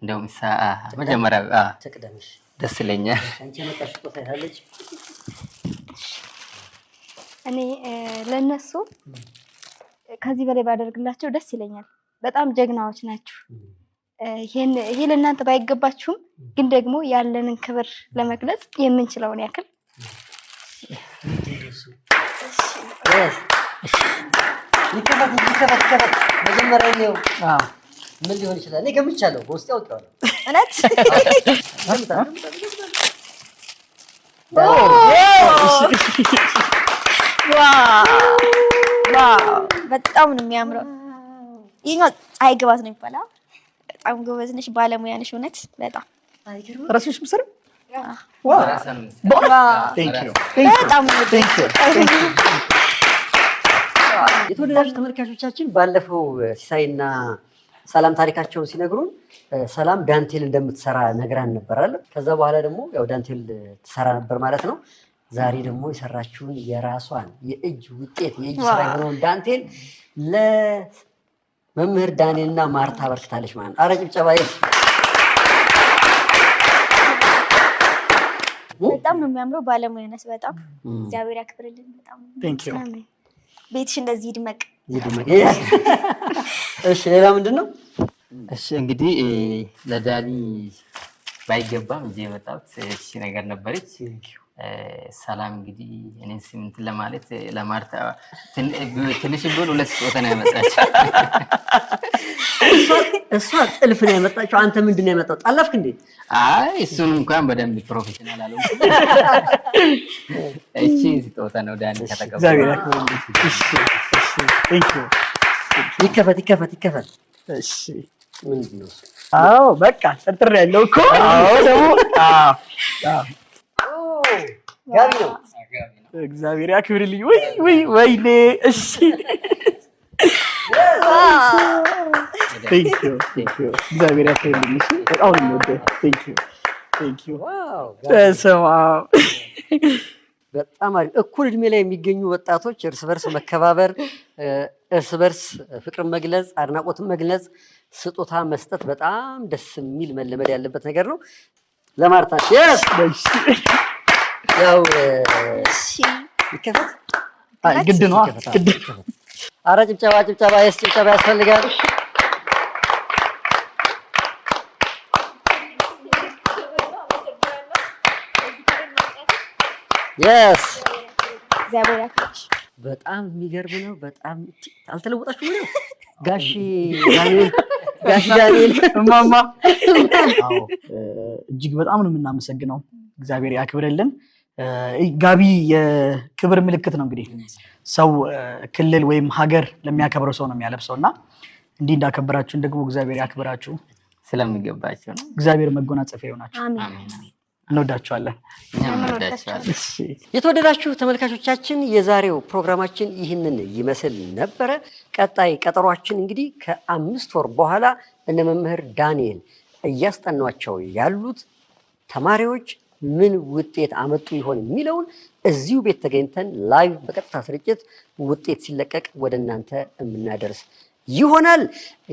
እንደውም ሳ መጀመሪያ ተቀደምሽ ደስ ይለኛል አንቺ መጣሽ ስጦታ ያለች እኔ ለነሱ ከዚህ በላይ ባደርግላቸው ደስ ይለኛል በጣም ጀግናዎች ናችሁ ይሄ ለእናንተ ባይገባችሁም ግን ደግሞ ያለንን ክብር ለመግለጽ የምንችለውን ያክል ይከፈት መጀመሪያ ነው ምን ሊሆን ይችላል እኔ ገምቻለሁ በውስጥ ያውቃለሁ እውነት ዋው በጣም ነው የሚያምረው ይሄኛው ፀሐይ ግባት ነው የሚባለው በጣም ጎበዝ ነሽ ባለሙያ ነሽ እውነት በጣም ራስሽ ምስር በጣም የተወደዳችሁ ተመልካቾቻችን ባለፈው ሲሳይና ሰላም ታሪካቸውን ሲነግሩን ሰላም ዳንቴል እንደምትሰራ ነግራን ነበር አይደል ከዛ በኋላ ደግሞ ያው ዳንቴል ትሰራ ነበር ማለት ነው ዛሬ ደግሞ የሰራችውን የራሷን የእጅ ውጤት የእጅ ስራ የሆነውን ዳንቴል ለመምህር ዳንኤልና ማርታ አበርክታለች ማለት ነው አረ ጭብጨባ በጣም ነው የሚያምረው ባለሙያ ነሽ በጣም እግዚአብሔር ያክብርልን በጣም ቴንክ ዩ ቤትሽ እንደዚህ ይድመቅ እሺ ሌላ ምንድነው እሺ እንግዲህ ለዳኒ ባይገባም እንጂ የመጣሁት እሺ ነገር ነበረች ሰላም እንግዲህ እኔን ስምንት ለማለት ለማርታ ትንሽ ቢሆን ሁለት ስጦታ ነው ያመጣችው እሷ ጥልፍ ነው ያመጣችው አንተ ምንድነው ያመጣው ጣለፍክ እንዴ አይ እሱን እንኳን በደንብ ፕሮፌሽናል አለው እቺ ስጦታ ነው ዳኒ ከተቀበለ እግዚአብሔር ያክብርልኝ እሺ ቴንክ ዩ ይከፈት እሺ ምንድነው አዎ በቃ ጥርጥር ያለው እኮ አዎ ደግሞ ጋቢ ነው እግዚአብሔር ያክብርልኝ ወይኔ እሺ እግዚአብሔር ያክብርልኝ። በጣም ነው የምወደው። ቴንክ ዩ። በጣም አሪፍ። እኩል እድሜ ላይ የሚገኙ ወጣቶች እርስ በርስ መከባበር፣ እርስ በርስ ፍቅርን መግለጽ፣ አድናቆትን መግለጽ፣ ስጦታ መስጠት በጣም ደስ የሚል መለመድ ያለበት ነገር ነው። ለማርታ ያው ይከፈት ግድ ነው። ኧረ ጭብጨባ ጭብጨባ ያስፈልጋል። የስ እግዚአብሔር ያክብርሽ። በጣም የሚገርም ነው። በጣም አልተለወጣችሁም ነው ጋሽ ዳንኤል እማማ። እጅግ በጣም ነው የምናመሰግነው። እግዚአብሔር ያክብርልን። ጋቢ የክብር ምልክት ነው። እንግዲህ ሰው ክልል ወይም ሀገር ለሚያከብረው ሰው ነው የሚያለብሰው እና እንዲህ እንዳከበራችሁን ደግሞ እግዚአብሔር ያክብራችሁ። ስለሚገባቸው ነው። እግዚአብሔር መጎናጸፊያ ይሆናችሁ። እንወዳችኋለን። የተወደዳችሁ ተመልካቾቻችን የዛሬው ፕሮግራማችን ይህንን ይመስል ነበረ። ቀጣይ ቀጠሯችን እንግዲህ ከ5 ወር በኋላ እነ መምህር ዳንኤል እያስጠኗቸው ያሉት ተማሪዎች ምን ውጤት አመጡ ይሆን የሚለውን እዚሁ ቤት ተገኝተን ላይቭ በቀጥታ ስርጭት ውጤት ሲለቀቅ ወደ እናንተ የምናደርስ ይሆናል።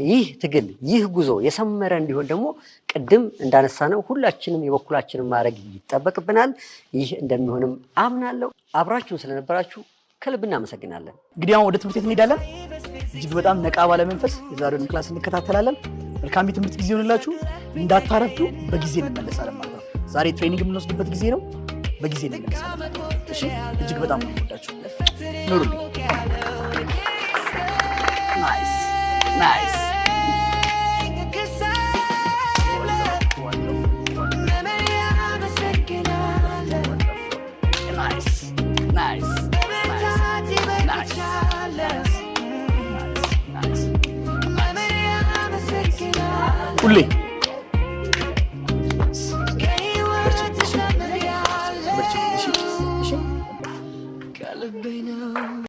ይህ ትግል ይህ ጉዞ የሰመረ እንዲሆን ደግሞ ቅድም እንዳነሳነው ሁላችንም የበኩላችንን ማድረግ ይጠበቅብናል። ይህ እንደሚሆንም አምናለሁ። አብራችሁን ስለነበራችሁ ከልብ እናመሰግናለን። እንግዲህ አሁን ወደ ትምህርት ቤት እንሄዳለን። እጅግ በጣም ነቃ ባለ መንፈስ የዛሬውን ክላስ እንከታተላለን። መልካም የትምህርት ጊዜ ይሆንላችሁ። እንዳታረፍዱ፣ በጊዜ እንመለሳለን ማለት ነው። ዛሬ ትሬኒንግ የምንወስድበት ጊዜ ነው። በጊዜ እንመለሳለን። እሺ፣ እጅግ በጣም ነው የምወዳችሁ። ኑሩልኝ። ናይስ ሁሌ